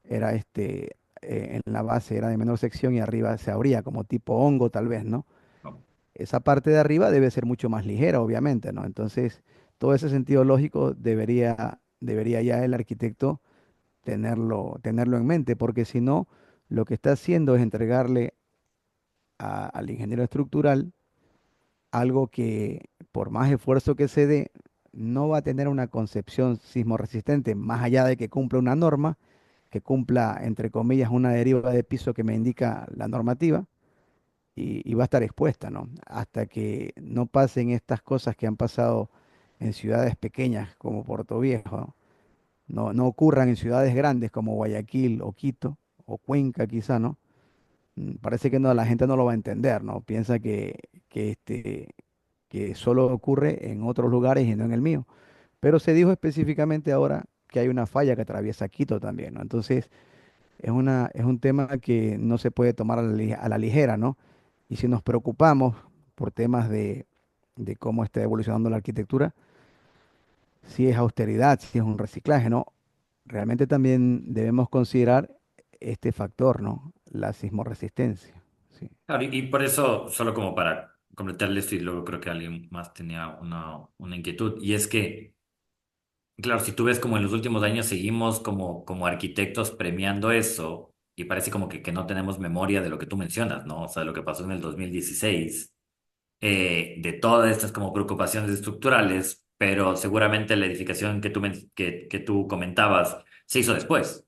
S5: en la base era de menor sección y arriba se abría como tipo hongo tal vez, ¿no?
S1: No.
S5: Esa parte de arriba debe ser mucho más ligera, obviamente, ¿no? Entonces, todo ese sentido lógico debería ya el arquitecto tenerlo en mente, porque si no, lo que está haciendo es entregarle al ingeniero estructural algo que, por más esfuerzo que se dé, no va a tener una concepción sismo resistente, más allá de que cumpla una norma, que cumpla, entre comillas, una deriva de piso que me indica la normativa y va a estar expuesta, ¿no? Hasta que no pasen estas cosas que han pasado en ciudades pequeñas como Puerto Viejo, ¿no? No ocurran en ciudades grandes como Guayaquil o Quito o Cuenca quizá, ¿no? Parece que no, la gente no lo va a entender, ¿no? Piensa que solo ocurre en otros lugares y no en el mío. Pero se dijo específicamente ahora que hay una falla que atraviesa Quito también, ¿no? Entonces, es un tema que no se puede tomar a la ligera, ¿no? Y si nos preocupamos por temas de cómo está evolucionando la arquitectura, si es austeridad, si es un reciclaje, ¿no? Realmente también debemos considerar este factor, ¿no? La sismoresistencia. Sí.
S1: Claro, y por eso, solo como para completarle esto, y luego creo que alguien más tenía una inquietud, y es que, claro, si tú ves como en los últimos años seguimos como arquitectos premiando eso, y parece como que no tenemos memoria de lo que tú mencionas, ¿no? O sea, lo que pasó en el 2016 de todas estas como preocupaciones estructurales, pero seguramente la edificación que tú comentabas se hizo después.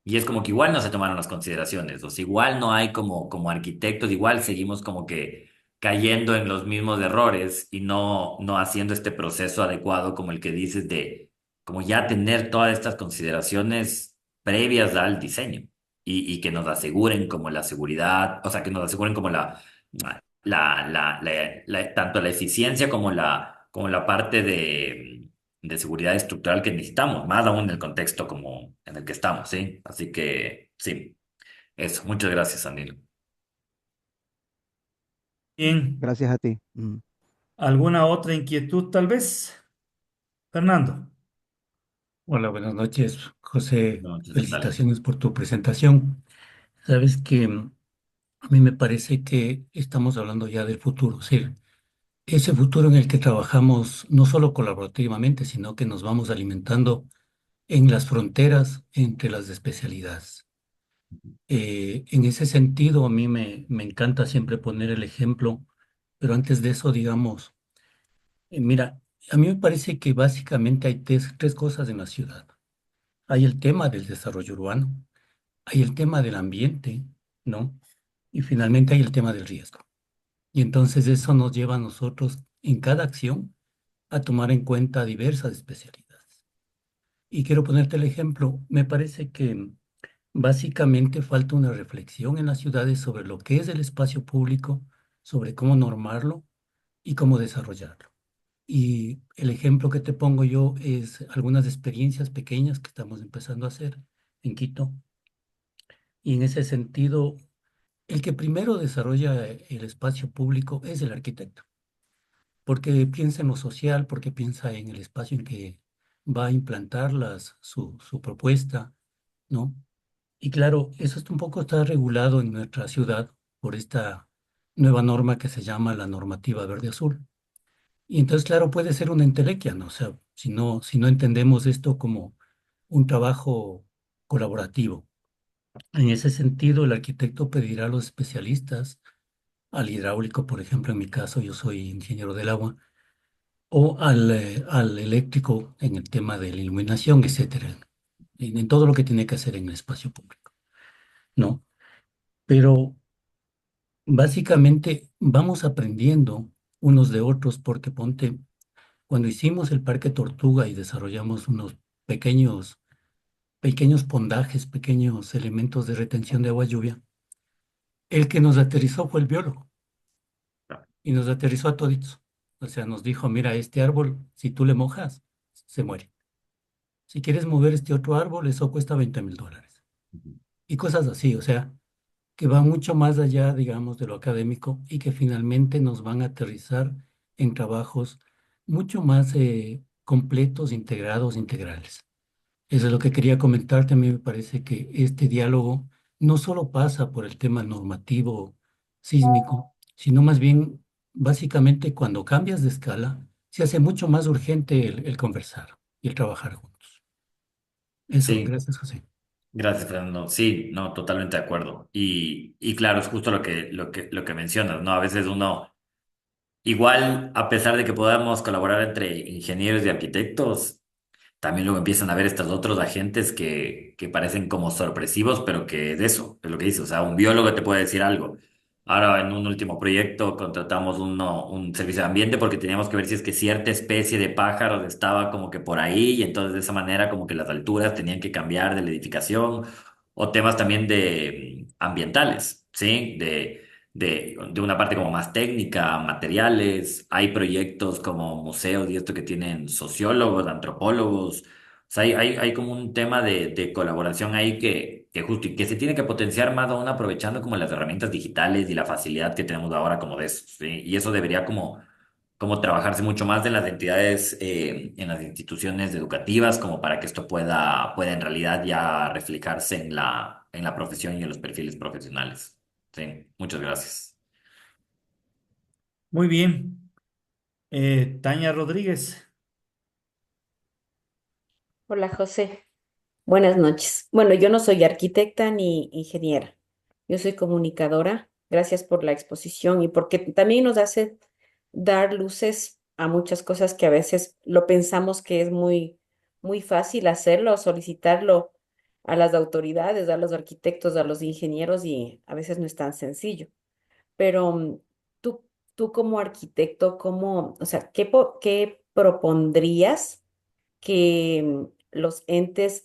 S1: Y es como que igual no se tomaron las consideraciones, o sea, igual no hay como arquitectos, igual seguimos como que cayendo en los mismos errores y no haciendo este proceso adecuado como el que dices de como ya tener todas estas consideraciones previas al diseño y que nos aseguren como la seguridad, o sea, que nos aseguren como tanto la eficiencia como la parte de seguridad estructural que necesitamos, más aún en el contexto como en el que estamos, ¿sí? Así que sí, eso. Muchas gracias, Anil.
S2: Bien,
S5: Gracias a ti.
S2: ¿alguna otra inquietud tal vez? Fernando.
S6: Hola, buenas noches, José.
S1: Entonces, ¿qué tal?
S6: Felicitaciones por tu presentación. Sabes que a mí me parece que estamos hablando ya del futuro, sí, ese futuro en el que trabajamos no solo colaborativamente, sino que nos vamos alimentando en las fronteras entre las especialidades. En ese sentido, a mí me encanta siempre poner el ejemplo, pero antes de eso, digamos, mira, a mí me parece que básicamente hay tres cosas en la ciudad. Hay el tema del desarrollo urbano, hay el tema del ambiente, ¿no? Y finalmente hay el tema del riesgo. Y entonces eso nos lleva a nosotros en cada acción a tomar en cuenta diversas especialidades. Y quiero ponerte el ejemplo. Me parece que básicamente falta una reflexión en las ciudades sobre lo que es el espacio público, sobre cómo normarlo y cómo desarrollarlo. Y el ejemplo que te pongo yo es algunas experiencias pequeñas que estamos empezando a hacer en Quito. Y en ese sentido, el que primero desarrolla el espacio público es el arquitecto, porque piensa en lo social, porque piensa en el espacio en que va a implantar su propuesta, ¿no? Y claro, eso un poco está regulado en nuestra ciudad por esta nueva norma que se llama la normativa verde-azul. Y entonces, claro, puede ser una entelequia, ¿no? O sea, si no entendemos esto como un trabajo colaborativo. En ese sentido, el arquitecto pedirá a los especialistas, al hidráulico, por ejemplo, en mi caso, yo soy ingeniero del agua, o al eléctrico en el tema de la iluminación, etcétera, en todo lo que tiene que hacer en el espacio público, ¿no? Pero básicamente vamos aprendiendo unos de otros porque ponte, cuando hicimos el Parque Tortuga y desarrollamos unos pequeños pondajes, pequeños elementos de retención de agua lluvia, el que nos aterrizó fue el biólogo y nos aterrizó a toditos. O sea, nos dijo, mira, este árbol, si tú le mojas, se muere. Si quieres mover este otro árbol, eso cuesta $20,000. Y cosas así, o sea, que van mucho más allá, digamos, de lo académico y que finalmente nos van a aterrizar en trabajos mucho más completos, integrados, integrales. Eso es lo que quería comentarte. A mí me parece que este diálogo no solo pasa por el tema normativo sísmico, sino más bien, básicamente, cuando cambias de escala, se hace mucho más urgente el conversar y el trabajar juntos. Eso,
S1: Sí,
S6: gracias, José.
S1: gracias, Fernando. Sí, no, totalmente de acuerdo. Y claro, es justo lo que mencionas, ¿no? A veces uno, igual, a pesar de que podamos colaborar entre ingenieros y arquitectos, también luego empiezan a ver estos otros agentes que parecen como sorpresivos, pero que es eso, es lo que dice. O sea, un biólogo te puede decir algo, Ahora, en un último proyecto, contratamos un servicio de ambiente porque teníamos que ver si es que cierta especie de pájaros estaba como que por ahí y entonces de esa manera como que las alturas tenían que cambiar de la edificación o temas también de ambientales, ¿sí? De una parte como más técnica, materiales. Hay proyectos como museos y esto que tienen sociólogos, antropólogos. O sea, hay como un tema de colaboración ahí que justo y que se tiene que potenciar más aún aprovechando como las herramientas digitales y la facilidad que tenemos ahora como de eso, ¿sí? Y eso debería como trabajarse mucho más en las entidades, en las instituciones educativas, como para que esto pueda en realidad ya reflejarse en la profesión y en los perfiles profesionales. Sí, muchas gracias.
S2: Muy bien. Tania Rodríguez.
S7: Hola José, buenas noches. Bueno, yo no soy arquitecta ni ingeniera, yo soy comunicadora. Gracias por la exposición y porque también nos hace dar luces a muchas cosas que a veces lo pensamos que es muy fácil hacerlo, solicitarlo a las autoridades, a los arquitectos, a los ingenieros y a veces no es tan sencillo. Pero tú, tú como arquitecto, o sea, qué propondrías que los entes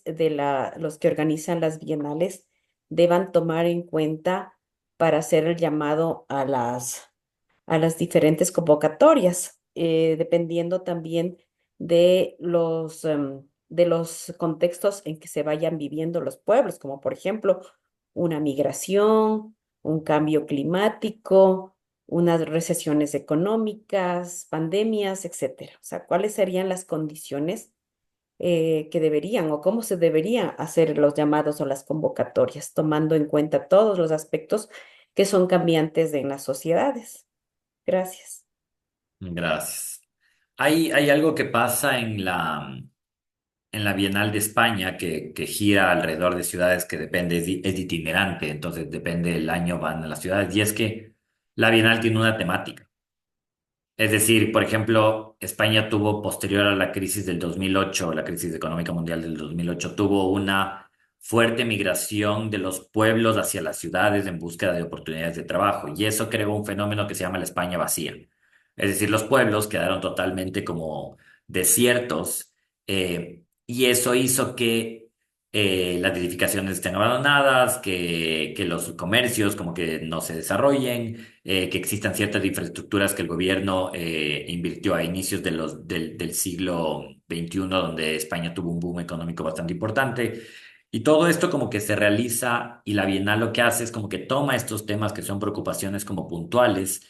S7: los que organizan las bienales deban tomar en cuenta para hacer el llamado a las diferentes convocatorias, dependiendo también de los contextos en que se vayan viviendo los pueblos, como por ejemplo una migración, un cambio climático, unas recesiones económicas, pandemias, etcétera. O sea, ¿cuáles serían las condiciones que deberían o cómo se deberían hacer los llamados o las convocatorias, tomando en cuenta todos los aspectos que son cambiantes en las sociedades? Gracias.
S1: Gracias. Hay algo que pasa en la Bienal de España que gira alrededor de ciudades que depende, es itinerante, entonces depende del año van a las ciudades, y es que la Bienal tiene una temática. Es decir, por ejemplo, España tuvo posterior a la crisis del 2008, la crisis económica mundial del 2008, tuvo una fuerte migración de los pueblos hacia las ciudades en búsqueda de oportunidades de trabajo y eso creó un fenómeno que se llama la España vacía. Es decir, los pueblos quedaron totalmente como desiertos, y eso hizo que las edificaciones estén abandonadas, que los comercios como que no se desarrollen, que existan ciertas infraestructuras que el gobierno invirtió a inicios del siglo XXI, donde España tuvo un boom económico bastante importante. Y todo esto como que se realiza y la Bienal lo que hace es como que toma estos temas que son preocupaciones como puntuales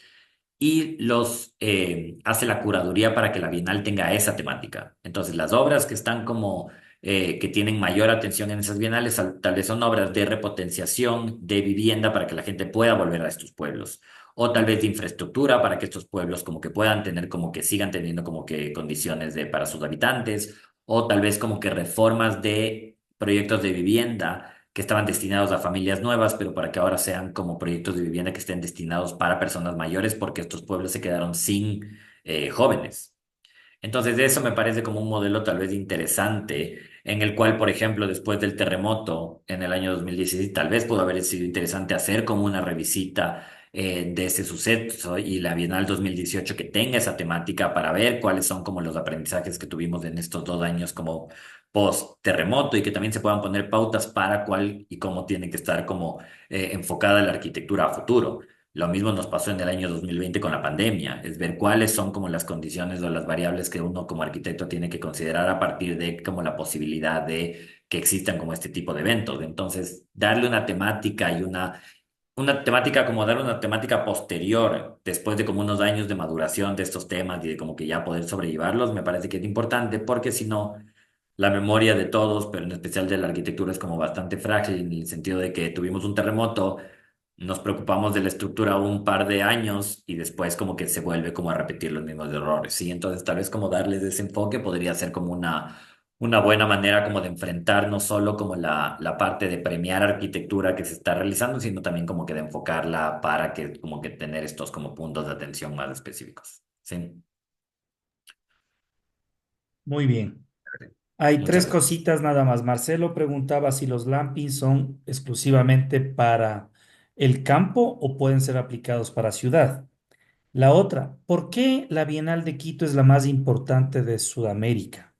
S1: y los hace la curaduría para que la Bienal tenga esa temática. Entonces, las obras que están como que tienen mayor atención en esas bienales, tal vez son obras de repotenciación de vivienda para que la gente pueda volver a estos pueblos, o tal vez de infraestructura para que estos pueblos como que puedan tener como que sigan teniendo como que condiciones para sus habitantes, o tal vez como que reformas de proyectos de vivienda que estaban destinados a familias nuevas, pero para que ahora sean como proyectos de vivienda que estén destinados para personas mayores, porque estos pueblos se quedaron sin jóvenes. Entonces, eso me parece como un modelo tal vez interesante, en el cual, por ejemplo, después del terremoto en el año 2016, tal vez pudo haber sido interesante hacer como una revisita de ese suceso y la Bienal 2018 que tenga esa temática para ver cuáles son como los aprendizajes que tuvimos en estos 2 años como post terremoto y que también se puedan poner pautas para cuál y cómo tiene que estar como enfocada la arquitectura a futuro. Lo mismo nos pasó en el año 2020 con la pandemia, es ver cuáles son como las condiciones o las variables que uno como arquitecto tiene que considerar a partir de como la posibilidad de que existan como este tipo de eventos. Entonces, darle una temática y una temática como dar una temática posterior, después de como unos años de maduración de estos temas y de como que ya poder sobrellevarlos, me parece que es importante porque si no, la memoria de todos, pero en especial de la arquitectura, es como bastante frágil en el sentido de que tuvimos un terremoto, nos preocupamos de la estructura un par de años y después como que se vuelve como a repetir los mismos errores, ¿sí? Entonces tal vez como darles ese enfoque podría ser como una buena manera como de enfrentar no solo como la parte de premiar arquitectura que se está realizando, sino también como que de enfocarla para que como que tener estos como puntos de atención más específicos, ¿sí?
S2: Muy bien. Hay
S1: Muchas
S2: tres
S1: gracias.
S2: cositas nada más. Marcelo preguntaba si los lampings son exclusivamente para el campo o pueden ser aplicados para ciudad. La otra, ¿por qué la Bienal de Quito es la más importante de Sudamérica?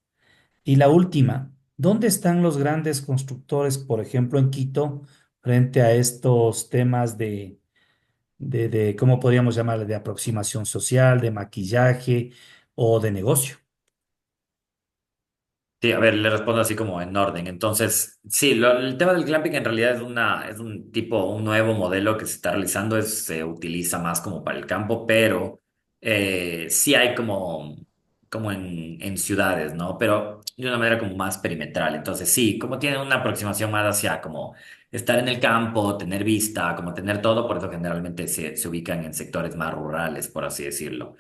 S2: Y la última, ¿dónde están los grandes constructores, por ejemplo, en Quito, frente a estos temas ¿cómo podríamos llamarle? De aproximación social, de maquillaje o de negocio.
S1: Sí, a ver, le respondo así como en orden. Entonces, sí, el tema del glamping en realidad es un tipo, un nuevo modelo que se está realizando, se utiliza más como para el campo, pero sí hay como en ciudades, ¿no? Pero de una manera como más perimetral. Entonces, sí, como tiene una aproximación más hacia como estar en el campo, tener vista, como tener todo, por eso generalmente se ubican en sectores más rurales, por así decirlo.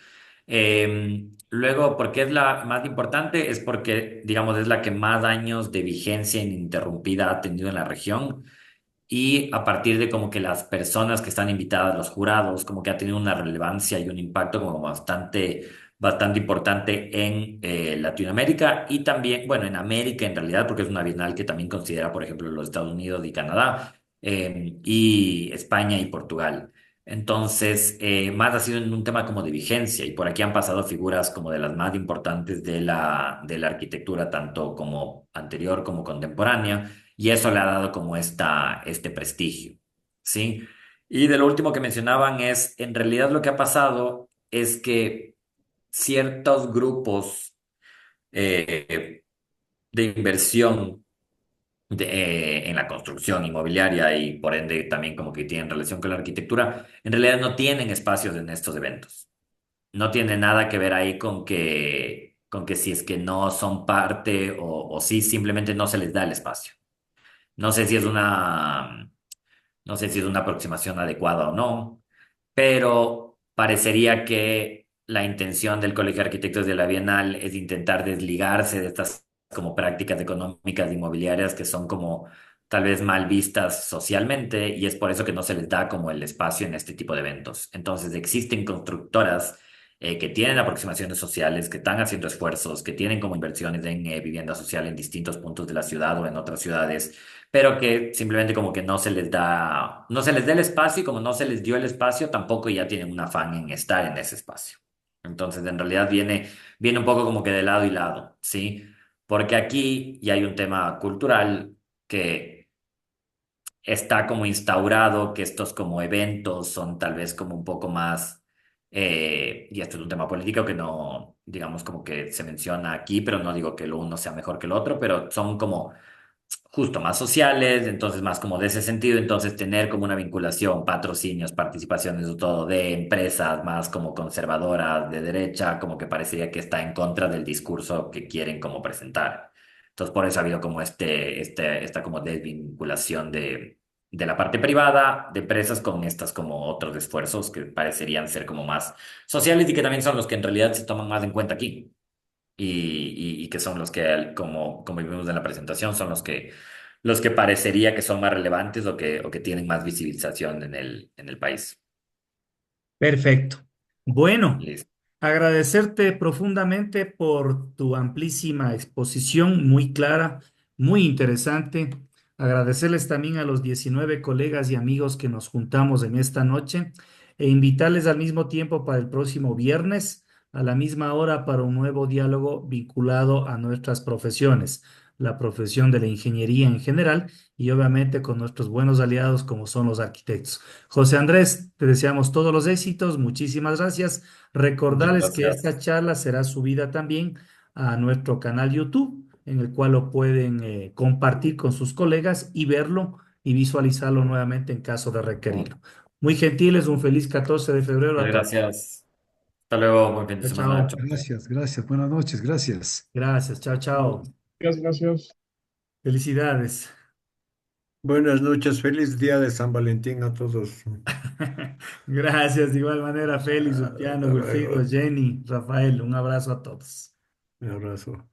S1: Luego, ¿por qué es la más importante? Es porque, digamos, es la que más años de vigencia ininterrumpida ha tenido en la región y a partir de como que las personas que están invitadas, los jurados, como que ha tenido una relevancia y un impacto como bastante importante en Latinoamérica y también, bueno, en América en realidad, porque es una bienal que también considera, por ejemplo, los Estados Unidos y Canadá, y España y Portugal. Entonces, más ha sido en un tema como de vigencia y por aquí han pasado figuras como de las más importantes de la arquitectura, tanto como anterior como contemporánea, y eso le ha dado como este prestigio, ¿sí? Y de lo último que mencionaban es, en realidad lo que ha pasado es que ciertos grupos de inversión en la construcción inmobiliaria y por ende también como que tienen relación con la arquitectura, en realidad no tienen espacios en estos eventos. No tiene nada que ver ahí con que si es que no son parte o si simplemente no se les da el espacio. No sé si es no sé si es una aproximación adecuada o no, pero parecería que la intención del Colegio de Arquitectos de la Bienal es intentar desligarse de estas como prácticas económicas inmobiliarias que son como tal vez mal vistas socialmente y es por eso que no se les da como el espacio en este tipo de eventos. Entonces existen constructoras que tienen aproximaciones sociales, que están haciendo esfuerzos, que tienen como inversiones en vivienda social en distintos puntos de la ciudad o en otras ciudades, pero que simplemente como que no se les da el espacio y como no se les dio el espacio, tampoco ya tienen un afán en estar en ese espacio. Entonces, en realidad viene un poco como que de lado y lado, ¿sí? Porque aquí ya hay un tema cultural que está como instaurado, que estos como eventos son tal vez como un poco más, y esto es un tema político que no, digamos como que se menciona aquí, pero no digo que lo uno sea mejor que el otro, pero son como justo más sociales, entonces más como de ese sentido, entonces tener como una vinculación, patrocinios, participaciones o todo de empresas más como conservadoras de derecha, como que parecería que está en contra del discurso que quieren como presentar. Entonces por eso ha habido como esta como desvinculación de la parte privada, de empresas con estas como otros esfuerzos que parecerían ser como más sociales y que también son los que en realidad se toman más en cuenta aquí y que son los que, como vimos en la presentación, son los que parecería que son más relevantes o que tienen más visibilización en el país.
S2: Perfecto. Bueno,
S1: Listo.
S2: agradecerte profundamente por tu amplísima exposición, muy clara, muy interesante. Agradecerles también a los 19 colegas y amigos que nos juntamos en esta noche e invitarles al mismo tiempo para el próximo viernes a la misma hora para un nuevo diálogo vinculado a nuestras profesiones, la profesión de la ingeniería en general y obviamente con nuestros buenos aliados como son los arquitectos. José Andrés, te deseamos todos los éxitos, muchísimas gracias.
S1: Muchas
S2: Recordarles que esta
S1: gracias.
S2: charla será subida también a nuestro canal YouTube, en el cual lo pueden compartir con sus colegas y verlo y visualizarlo nuevamente en caso de requerirlo. Muy gentiles, un feliz 14 de febrero a
S1: Muchas
S2: todos.
S1: gracias. Hasta luego. Buen fin de
S2: Chao,
S1: semana.
S2: chao.
S1: Chao.
S8: Gracias, gracias. Buenas noches, gracias.
S2: Gracias, chao, chao.
S3: Muchas gracias.
S2: Felicidades.
S4: Buenas noches, feliz día de San Valentín a todos.
S2: Gracias, de igual manera, Félix, Ulpiano,
S4: Hasta
S2: Wilfrido,
S4: luego.
S2: Jenny, Rafael, un abrazo a todos.
S4: Un abrazo.